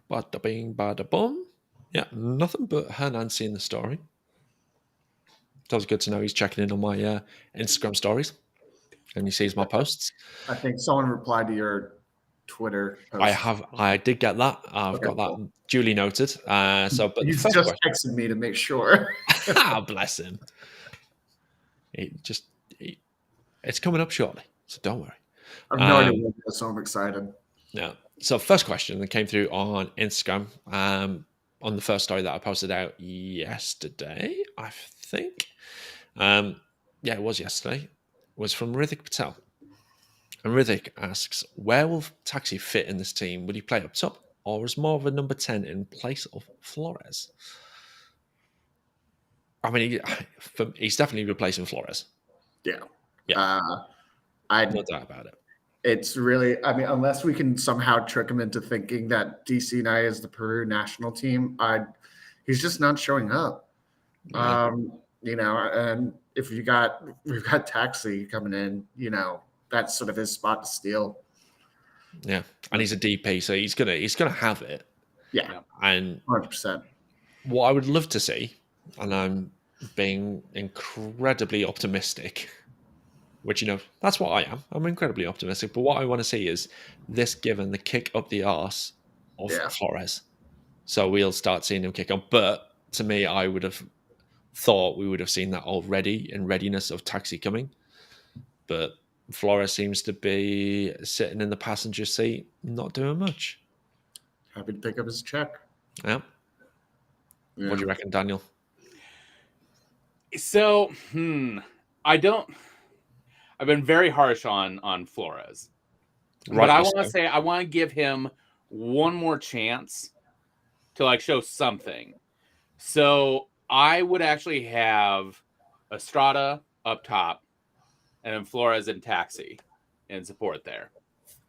Bada bing, bada boom. Yeah, nothing but Hernan seeing the story. That was good to know he's checking in on my Instagram stories. And he sees my posts. I think someone replied to your Twitter post. I did get that. I've got that duly noted. But he's just texted me to make sure. Bless him. It's coming up shortly, so don't worry. I've no idea what it is, so I'm excited. Yeah. So first question that came through on Instagram, on the first story that I posted out yesterday, I think. It was yesterday. Was from Hrithik Patel. And Hrithik asks, where will Taxi fit in this team? Would he play up top or as more of a number 10 in place of Flores? I mean, he's definitely replacing Flores. Yeah. No doubt about it. It's really, I mean, unless we can somehow trick him into thinking that DC United is the Peru national team, he's just not showing up. Yeah. And if we've got Taxi coming in, that's sort of his spot to steal. Yeah, and he's a DP, so he's gonna have it. Yeah, and 100%. What I would love to see, and I'm being incredibly optimistic, which that's what I am. I'm incredibly optimistic, but what I want to see is this given the kick up the arse of Flores. So we'll start seeing him kick on. But to me, I would have thought we would have seen that already in readiness of Taxi coming. But Flores seems to be sitting in the passenger seat, not doing much. Happy to pick up his check. Yeah. What do you reckon, Daniel? So, I've been very harsh on Flores. But I want to say, I want to give him one more chance to show something. So I would actually have Estrada up top and then Flores and Taxi in support there.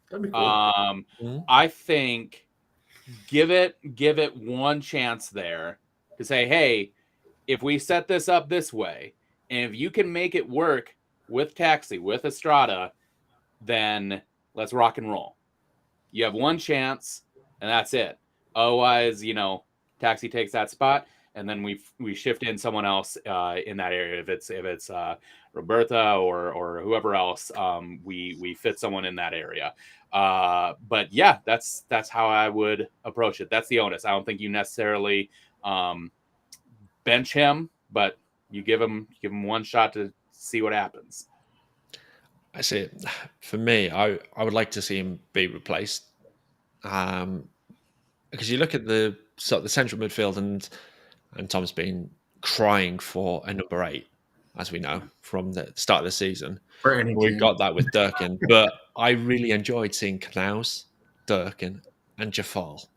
That'd be cool. I think give it one chance there to say, hey, if we set this up this way, and if you can make it work with Taxi, with Estrada, then let's rock and roll. You have one chance, and that's it. Otherwise, Taxi takes that spot, and then we shift in someone else in that area. If it's Roberta or whoever else, we fit someone in that area. But yeah, that's how I would approach it. That's the onus. I don't think you necessarily bench him, but you give him one shot to see what happens. I see. For me, I would like to see him be replaced, because you look at the central midfield and Tom's been crying for a number 8, as we know from the start of the season. For any We've team. got that with Durkin, but I really enjoyed seeing Knaus, Durkin, and Jafal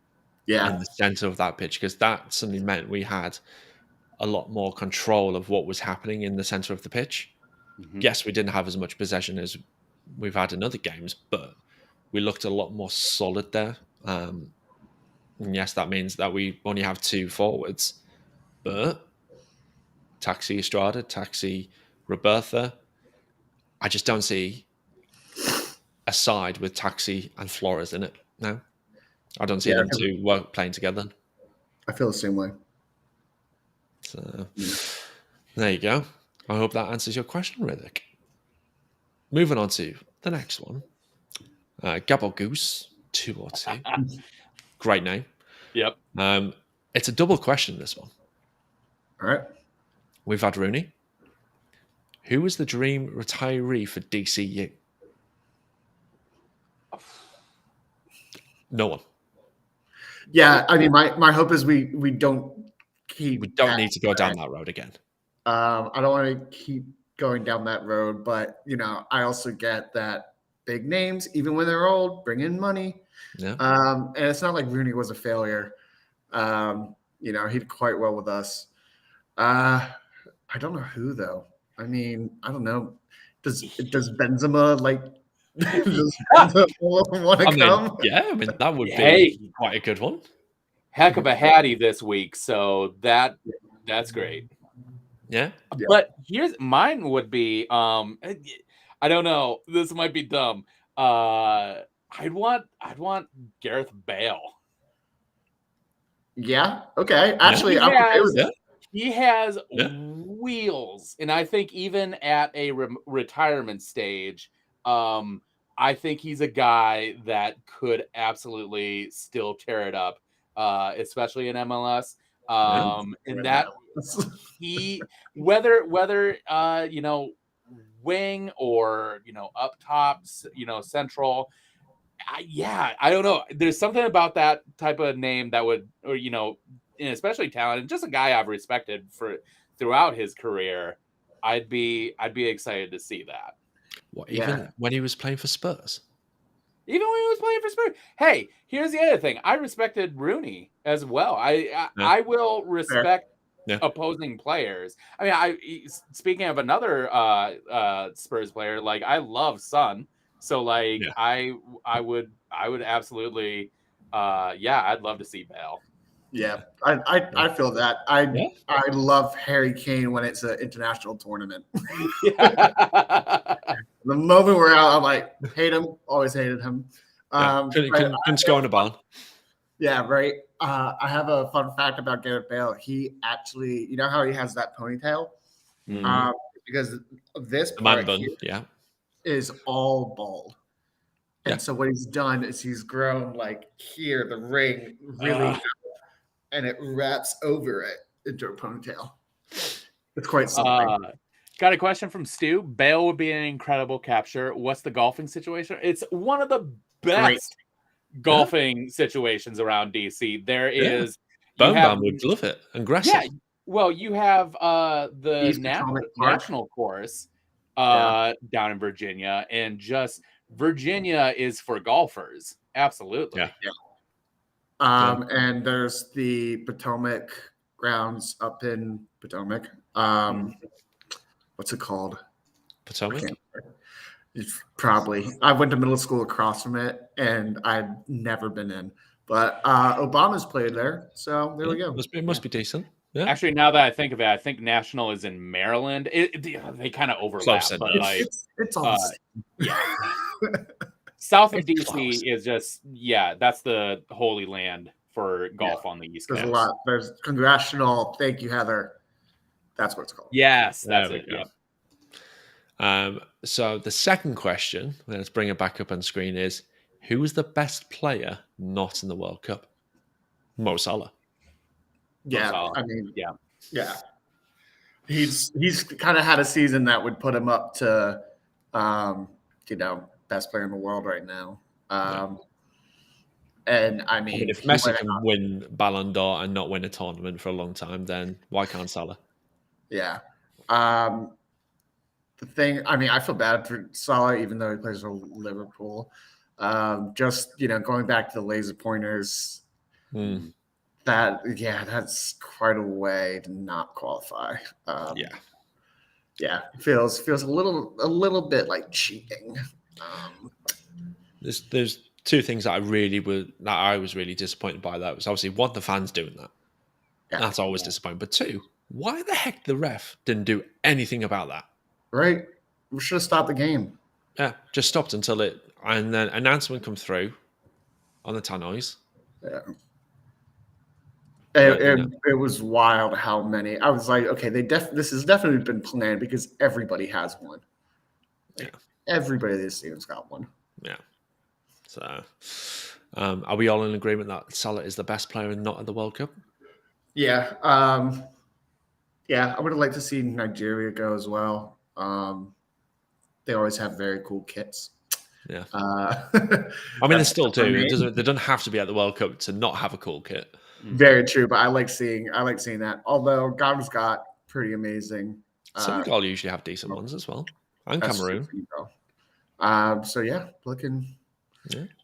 in the center of that pitch, because that suddenly meant we had a lot more control of what was happening in the center of the pitch. Mhm. Yes, we didn't have as much possession as we've had in other games, but we looked a lot more solid there. And yes, that means that we only have 2 forwards, but Taxi Estrada, Taxi Roberta, I just don't see a side with Taxi and Flores in it now. I don't see them two playing together. I feel the same way. So there you go. I hope that answers your question, Riddick. Moving on to the next one. Gabble Goose 202. Great name. Yep. It's a double question, this one. All right. We've had Rooney. Who was the dream retiree for DCU? No one. Yeah, I mean, my hope is we don't keep. We don't need to go down that road again. I don't want to keep going down that road, but I also get that big names, even when they're old, bring in money. Yeah. And it's not like Rooney was a failure. He did quite well with us. I don't know who though. I mean, I don't know. Does Benzema want to come? Yeah, I mean that would be quite a good one. Heck of a Hattie this week, so that's great. Yeah. But mine would be I don't know. This might be dumb. I'd want Gareth Bale. Yeah. Okay. Actually, I'm okay with that. He has wheels, and I think even at a retirement stage, I think he's a guy that could absolutely still tear it up, especially in MLS. And that he whether wing or up tops, central. I don't know. There's something about that type of name that would, or and especially talent, and just a guy I've respected for throughout his career. I'd be excited to see that. Even when he was playing for Spurs? Even when he was playing for Spurs. Hey, here's the other thing. I respected Rooney as well. I will respect opposing players. I mean, speaking of another Spurs player, like I love Son. So like I would absolutely I'd love to see Bale. Yeah, I feel that. I love Harry Kane when it's an international tournament. The moment we're out, I'm like, hate him, always hated him. Couldn't score in a barn. Yeah, right. I have a fun fact about Gareth Bale. He actually, you know how he has that ponytail? Because this part here is all bald. And so what he's done is he's grown like here, the ring really and it wraps over it into a ponytail. It's quite something. Got a question from Stu. Bale would be an incredible capture. What's the golfing situation? It's one of the best golfing situations around DC. There is Bone would love it. Aggressive. Yeah. Well, you have the national course down in Virginia, and just Virginia is for golfers. Absolutely. And there's the Potomac grounds up in Potomac. What's it called? Potomac? Probably. I went to middle school across from it, and I've never been in. But Obama's played there, so there we go. It must be decent. Yeah. Actually, now that I think of it, I think National is in Maryland. They kind of overlap, but it's all south of DC is just that's the holy land for golf on the East Coast. There's a lot. There's Congressional. Thank you, Heather. That's what it's called. Yes, that's it. So the second question, let's bring it back up on screen, is who was the best player not in the World Cup? Mo Salah. Yeah, I mean, yeah. He's kind of had a season that would put him up to, best player in the world right now. And I mean, if Messi can win Ballon d'Or and not win a tournament for a long time, then why can't Salah? Yeah. the thing, I mean, I feel bad for Salah, even though he plays for Liverpool. Just going back to the laser pointers, that's quite a way to not qualify. Yeah, feels a little bit like cheating. There's two things that I was really disappointed by. That was obviously one, the fans doing that. Yeah. That's always disappointing. But two, why the heck the ref didn't do anything about that? Right, we should have stopped the game. Yeah, just stopped until and then announcement come through on the tannoys. Yeah. It was wild how many. I was like, okay, this has definitely been planned because everybody has one. Everybody this season's got one. Yeah. So, are we all in agreement that Salah is the best player and not at the World Cup? Yeah. Yeah, I would have liked to see Nigeria go as well. They always have very cool kits. Yeah. I mean, they still do. They don't have to be at the World Cup to not have a cool kit. Very true, but I like seeing that. Although Ghana's got pretty amazing. Senegal usually have decent ones as well, and Cameroon. So yeah, looking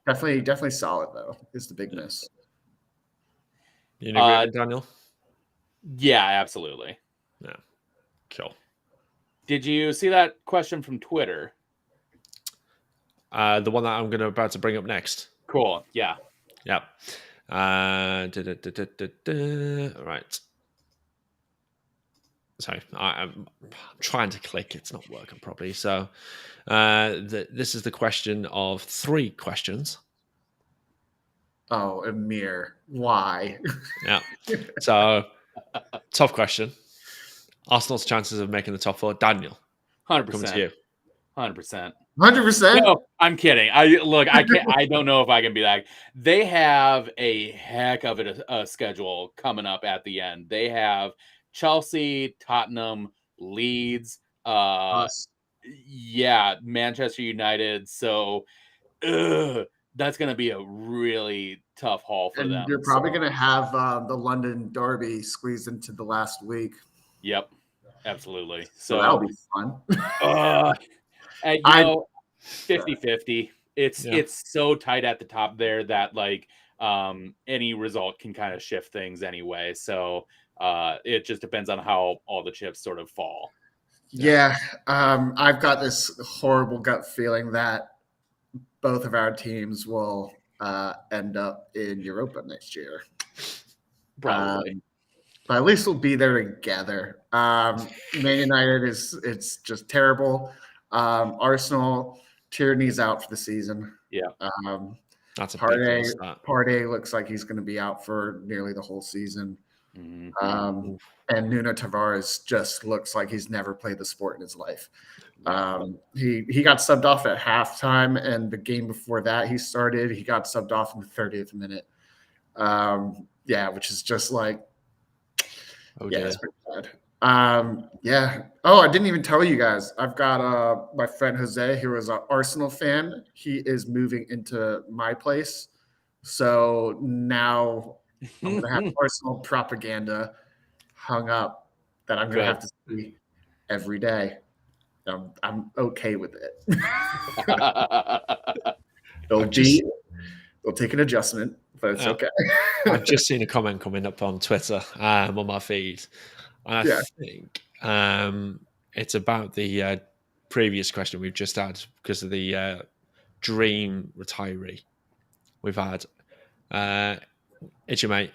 definitely solid though. Is the big miss. You agree, Daniel? Yeah, absolutely. Yeah, cool. Did you see that question from Twitter? The one that I'm about to bring up next. Cool. Yeah. Yeah. Right. Sorry, I'm trying to click. It's not working properly. So this is the question of 3 questions. Oh, Amir, why? Yeah. So, tough question. Arsenal's chances of making the top 4. Daniel, 100%. coming to you. 100%. 100%. No, I'm kidding. I can't. I don't know if I can be that. They have a heck of a schedule coming up at the end. They have Chelsea, Tottenham, Leeds, Manchester United. So that's going to be a really tough haul for them. You're probably going to have the London Derby squeezed into the last week. Yep, absolutely. So that'll be fun. And 50-50. It's so tight at the top there that any result can kind of shift things anyway. So it just depends on how all the chips sort of fall. Yeah. I've got this horrible gut feeling that both of our teams will end up in Europa next year. Probably. But at least we'll be there together. Man United it's just terrible. Arsenal, Tierney's out for the season. Yeah. That's a Partey looks like he's going to be out for nearly the whole season. Mm-hmm. And Nuno Tavares just looks like he's never played the sport in his life. He got subbed off at halftime, and the game before that he got subbed off in the 30th minute. Which is just like, it's pretty bad. Oh, I didn't even tell you guys. I've got my friend Jose, who is an Arsenal fan. He is moving into my place. So now I'm gonna have Arsenal propaganda hung up that I'm gonna have to see every day. I'm okay with it. It'll take an adjustment, but it's okay. I've just seen a comment coming up on Twitter on my feed. And I think it's about the previous question we've just had because of the dream retiree. We've had it's your mate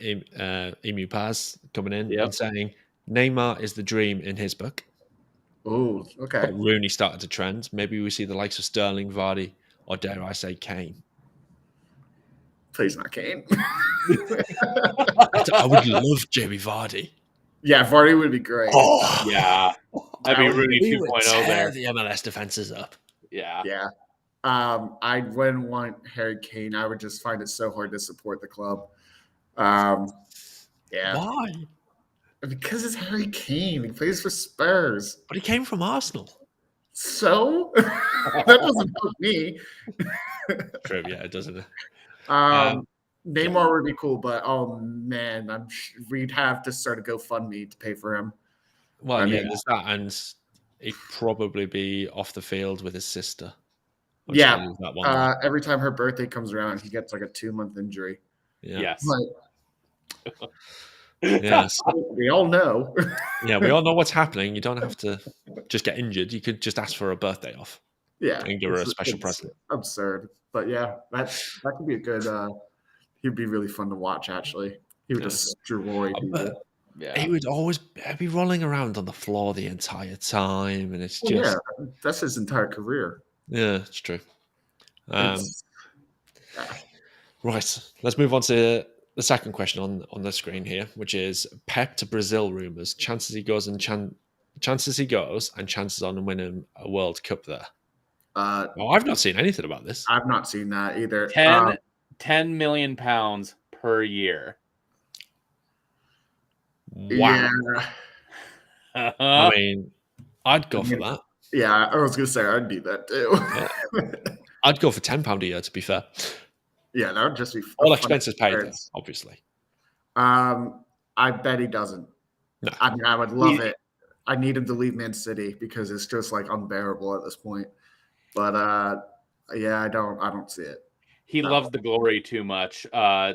Emu Paz coming in and saying Neymar is the dream in his book. Oh, okay. But Rooney started to trend. Maybe we see the likes of Sterling, Vardy, or dare I say Kane. Please not Kane. I would love Jamie Vardy. Yeah, Vardy would be great. Oh, yeah. That'd be Rooney 2.0 there. The MLS defenses up. Yeah. Yeah. I wouldn't want Harry Kane. I would just find it so hard to support the club. Why? Because it's Harry Kane. He plays for Spurs. But he came from Arsenal. So? That doesn't help me. True, yeah, it doesn't. Neymar would be cool, but oh man, we'd have to start a GoFundMe to pay for him. Well, there's that, and he'd probably be off the field with his sister. I'm just Yeah. gonna use that one there. Every time her birthday comes around, he gets like a 2-month injury. Yeah. Yes. Like, Yes. we all know. Yeah, we all know what's happening. You don't have to just get injured. You could just ask for a birthday off Yeah. and give her a it's special present. absurd. But yeah, that could be a good he'd be really fun to watch actually. He would Yeah. destroy people. Yeah. He would always be rolling around on the floor the entire time, and it's Well, just yeah, that's his entire career. yeah, it's true. It's- Right, let's move on to the second question on the screen here, which is Pep to Brazil rumors. Chances he goes and chances on winning a World Cup there. Oh, I've not seen anything about this. I've not seen that either. 10 million pounds per year. Wow. Yeah. I mean, I'd go for that. Yeah, I was gonna say I'd do that too. Yeah. I'd go for £10 a year, to be fair. Yeah, that would just be All expenses paid, though, obviously. I bet he doesn't. No. I mean, I would love it. I need him to leave Man City because it's just like unbearable at this point. But yeah, I don't see it. He loves the glory too much.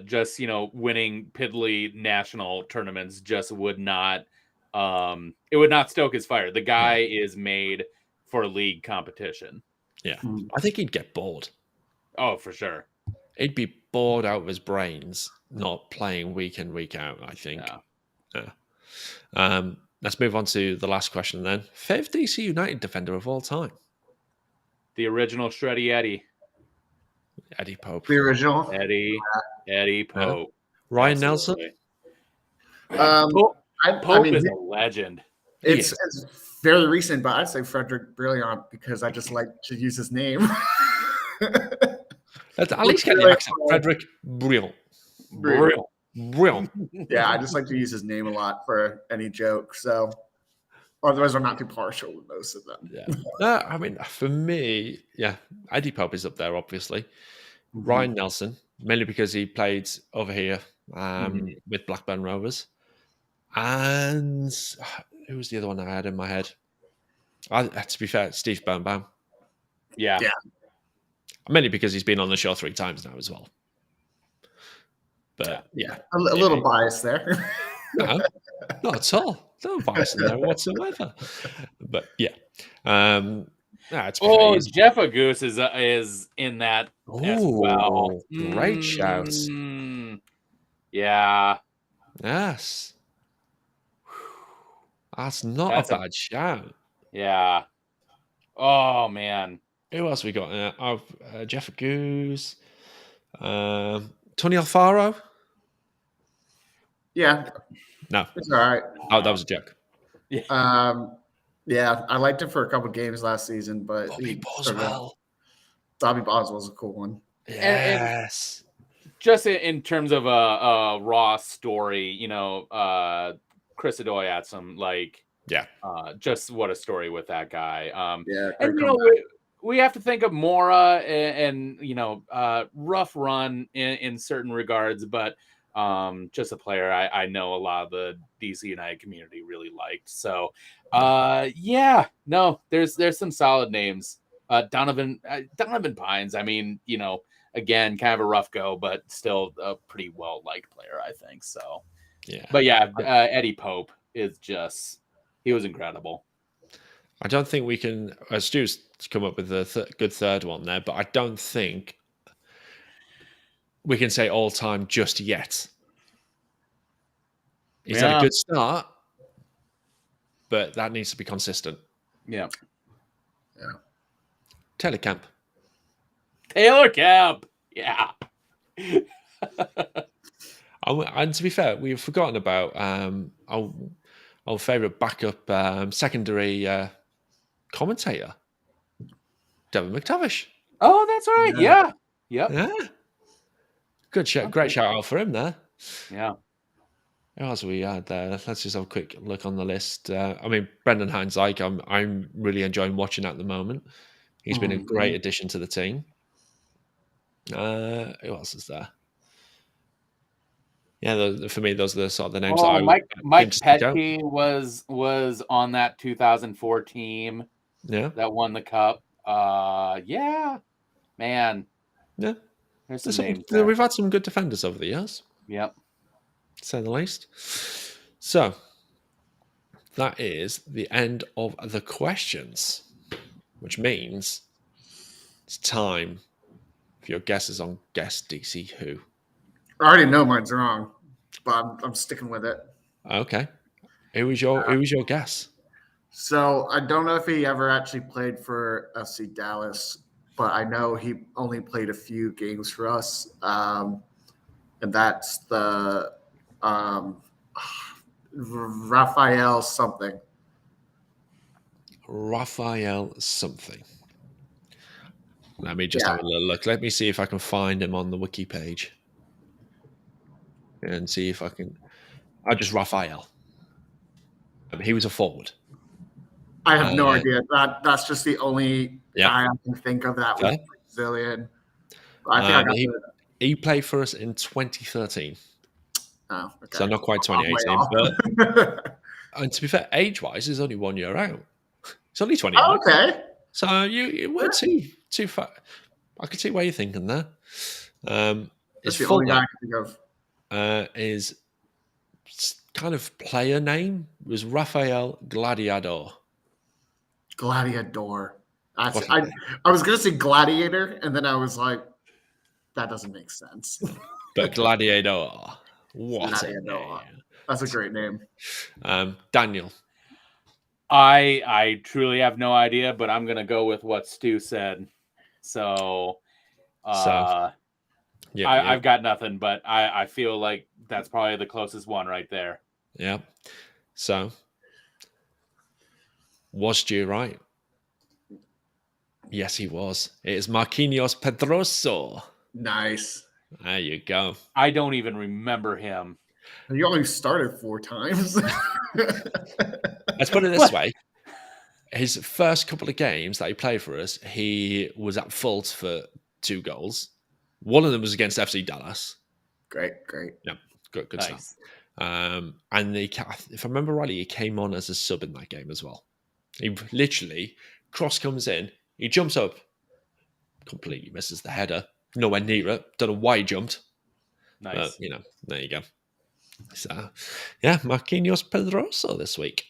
Just winning piddly national tournaments just would not. It would not stoke his fire. The guy is made for league competition. Yeah, I think he'd get bored. Oh, for sure. He'd be bored out of his brains not playing week in, week out, I think. Yeah. Let's move on to the last question then. Favorite DC United defender of all time? The original Shreddy Eddie. Eddie Pope. The original? Eddie Pope. Ryan Absolutely. Nelson? Pope is a legend. It's very recent, but I'd say Frederick Brilliant because I just like to use his name. At least get the accent. Frederick Brilliant. Brilliant. Yeah, I just like to use his name a lot for any joke. So otherwise, I'm not too partial with most of them. Yeah. I mean, for me, Eddie Pope is up there, obviously. Ryan Nelson, mainly because he played over here with Blackburn Rovers. And who was the other one I had in my head? To be fair, Steve Birnbaum. Yeah. Mainly because he's been on the show 3 times now as well. But a little bias there. No, not at all. No bias in there whatsoever. But it's Jeff Goose is in that as well. Great shout. Yeah. Yes. That's not a bad shout. Yeah. Oh man. Who else we got? Jeff Goose. Tony Alfaro. Yeah. No. It's all right. Oh, that was a joke. Yeah, I liked him for a couple games last season, but Bobby Boswell. Bobby Boswell's a cool one. Yes. And just in terms of a raw story, Chris Adoy had some just what a story with that guy. And we have to think of Mora and rough run in certain regards, but just a player I know a lot of the DC United community really liked. So there's some solid names. Donovan Pines. I mean, again, kind of a rough go, but still a pretty well liked player, I think. So but Eddie Pope is he was incredible. I don't think we can, Stu's come up with a good third one there, but I don't think we can say all time just yet. He's had a good start, but that needs to be consistent. Yeah. Taylor Camp. Yeah. And to be fair, we've forgotten about our favourite backup secondary commentator, Devin McTavish. Oh, that's right. Yeah. Yeah. Good shout. Great shout out for him there. Yeah. Who else we had there? Let's just have a quick look on the list. I mean, Brendan Hines-Ike, I'm really enjoying watching at the moment. He's been a great addition to the team. Who else is there? Yeah, for me, those are the sort of the names that Oh, I Mike to stick out. Petke was on that 2004 team Yeah, that won the cup. Yeah, man, yeah. there's some names We've there. had some good defenders over the years, Yep. to say the least. So that is the end of the questions, which means it's time for your guesses on Guess DC Who. I already know mine's wrong, but I'm sticking with it. Okay. Who was your guess? So I don't know if he ever actually played for FC Dallas, but I know he only played a few games for us, and that's the Raphael something. Raphael something. Let me just have a little look. Let me see if I can find him on the wiki page. And see if I can. Just Raphael. He was a forward. I have no idea. That's just the only guy I can think of that was Brazilian. I think I got he played for us in 2013. Oh, okay. So not quite 2018. But and to be fair, age-wise, he's only 1 year out. It's only 20. Oh, okay. So you weren't too far. I can see where you're thinking there. That's the only guy I can think of. His kind of player name was Rafael Gladiador. Gladiador. I was going to say Gladiator, and then I was like, that doesn't make sense. But Gladiador. What Gladiador. a name. That's a great name. Daniel. I truly have no idea, but I'm going to go with what Stu said. So I've got nothing, but I feel like that's probably the closest one right there. Yeah. So, was Stu right? Yes, he was. It is Marquinhos Pedroso. Nice. There you go. I don't even remember him. You only started 4 times. Let's put it this way. His first couple of games that he played for us, he was at fault for 2 goals. One of them was against FC Dallas. Great. Yeah, good Nice. stuff. And if I remember rightly, he came on as a sub in that game as well. He literally, cross comes in, he jumps up, completely misses the header, nowhere near it. Don't know why he jumped. Nice. But, there you go. So, yeah, Marquinhos Pedroso this week.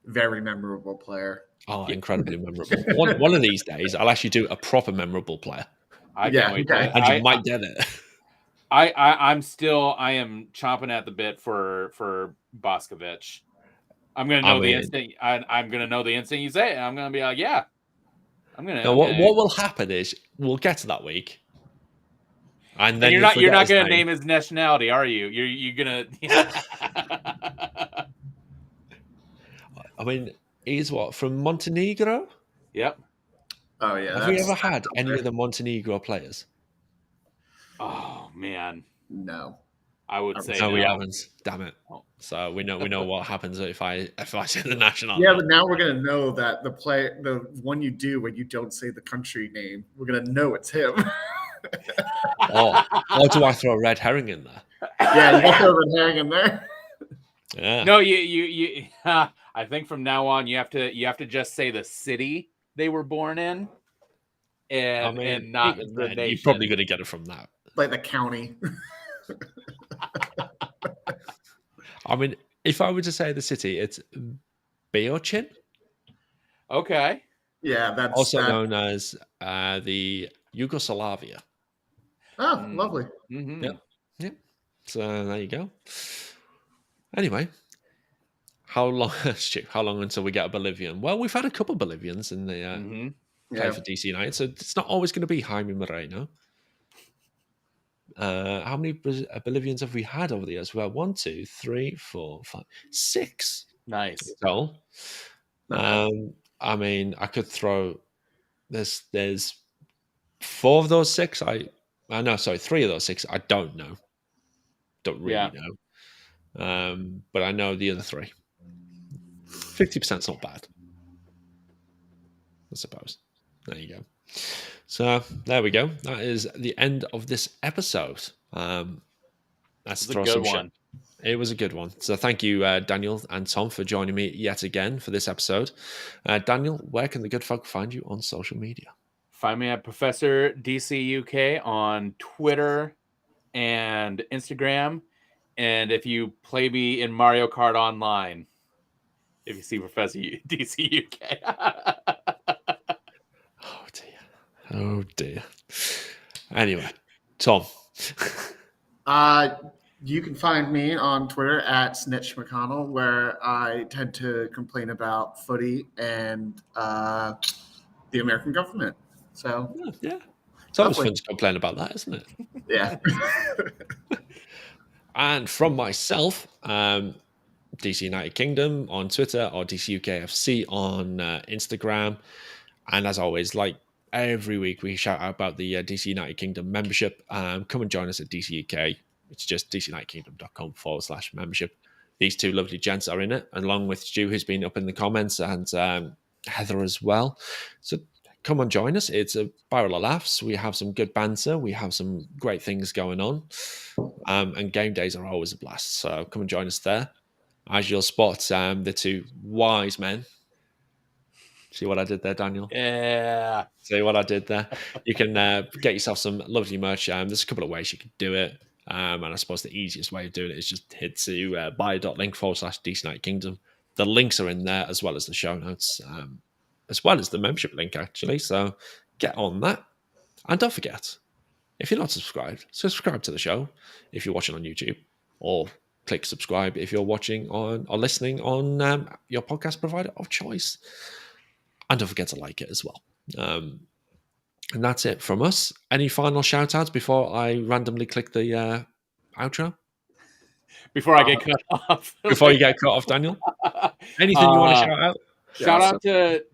Very memorable player. Oh, incredibly memorable. One of these days, I'll actually do a proper memorable player. I can't wait. Okay. And you might get it. I am chomping at the bit for Boskovic. I'm gonna know the instant. I'm gonna know the instant you say it. I'm gonna be like, yeah. What will happen is we'll get to that week, and then you're not gonna name his nationality, are you? You're gonna. I mean, he's from Montenegro? Yep. Oh yeah. Have we ever had any of the Montenegro players? Oh man, no. I would say no. no. We haven't. Damn it. So we know what happens if I say the national. Yeah, but now we're gonna know that the one you do when you don't say the country name, we're gonna know it's him. or do I throw a red herring in there? Yeah, you can throw a red herring in there. Yeah. No, you I think from now on you have to just say the city they were born in, and not the nation. You're probably going to get it from that. Like the county. I mean, if I were to say the city, it's Beochin. Okay. Yeah, that's also known as the Yugoslavia. Oh, lovely. Mm-hmm. Yeah. So there you go. Anyway, how long until we get a Bolivian? Well, we've had a couple of Bolivians in the play for DC United, so it's not always going to be Jaime Moreno. How many Bolivians have we had over the years? Well, 1, 2, 3, 4, 5, 6. Nice. So, I mean, I could throw there's 4 of those 6. 3 of those 6. I don't know. Don't really know. But I know the other 3. 50%'s not bad, I suppose. There you go. So there we go. That is the end of this episode. Let's It's a throw good some one. It was a good one. So thank you, Daniel and Tom, for joining me yet again for this episode. Daniel, where can the good folk find you on social media? Find me at Professor DC UK on Twitter and Instagram. And if you play me in Mario Kart Online, if you see Professor DC UK. Oh, dear. Oh, dear. Anyway, Tom. You can find me on Twitter at Snitch McConnell, where I tend to complain about footy and the American government. So Yeah. It's always lovely. fun to complain about that, isn't it? Yeah. And from myself, DC United Kingdom on Twitter or DC UKFC on Instagram. And as always, like every week, we shout out about the DC United Kingdom membership. Come and join us at DC UK. It's just dcunitedkingdom.com/membership. These two lovely gents are in it, along with Stu, who's been up in the comments, and Heather as well. So come and join us. It's a barrel of laughs. We have some good banter. We have some great things going on. And game days are always a blast. So come and join us there. As you'll spot, the two wise men. See what I did there, Daniel? Yeah. See what I did there? You can get yourself some lovely merch. There's a couple of ways you can do it. And I suppose the easiest way of doing it is just head to buy.link/DC United Kingdom. The links are in there, as well as the show notes, as well as the membership link, actually. So get on that. And don't forget, if you're not subscribed, subscribe to the show if you're watching on YouTube, or click subscribe if you're watching on or listening on your podcast provider of choice. And don't forget to like it as well. And that's it from us. Any final shout outs before I randomly click the outro? Before I get cut off. Before you get cut off, Daniel? Anything you want to shout out? Shout out to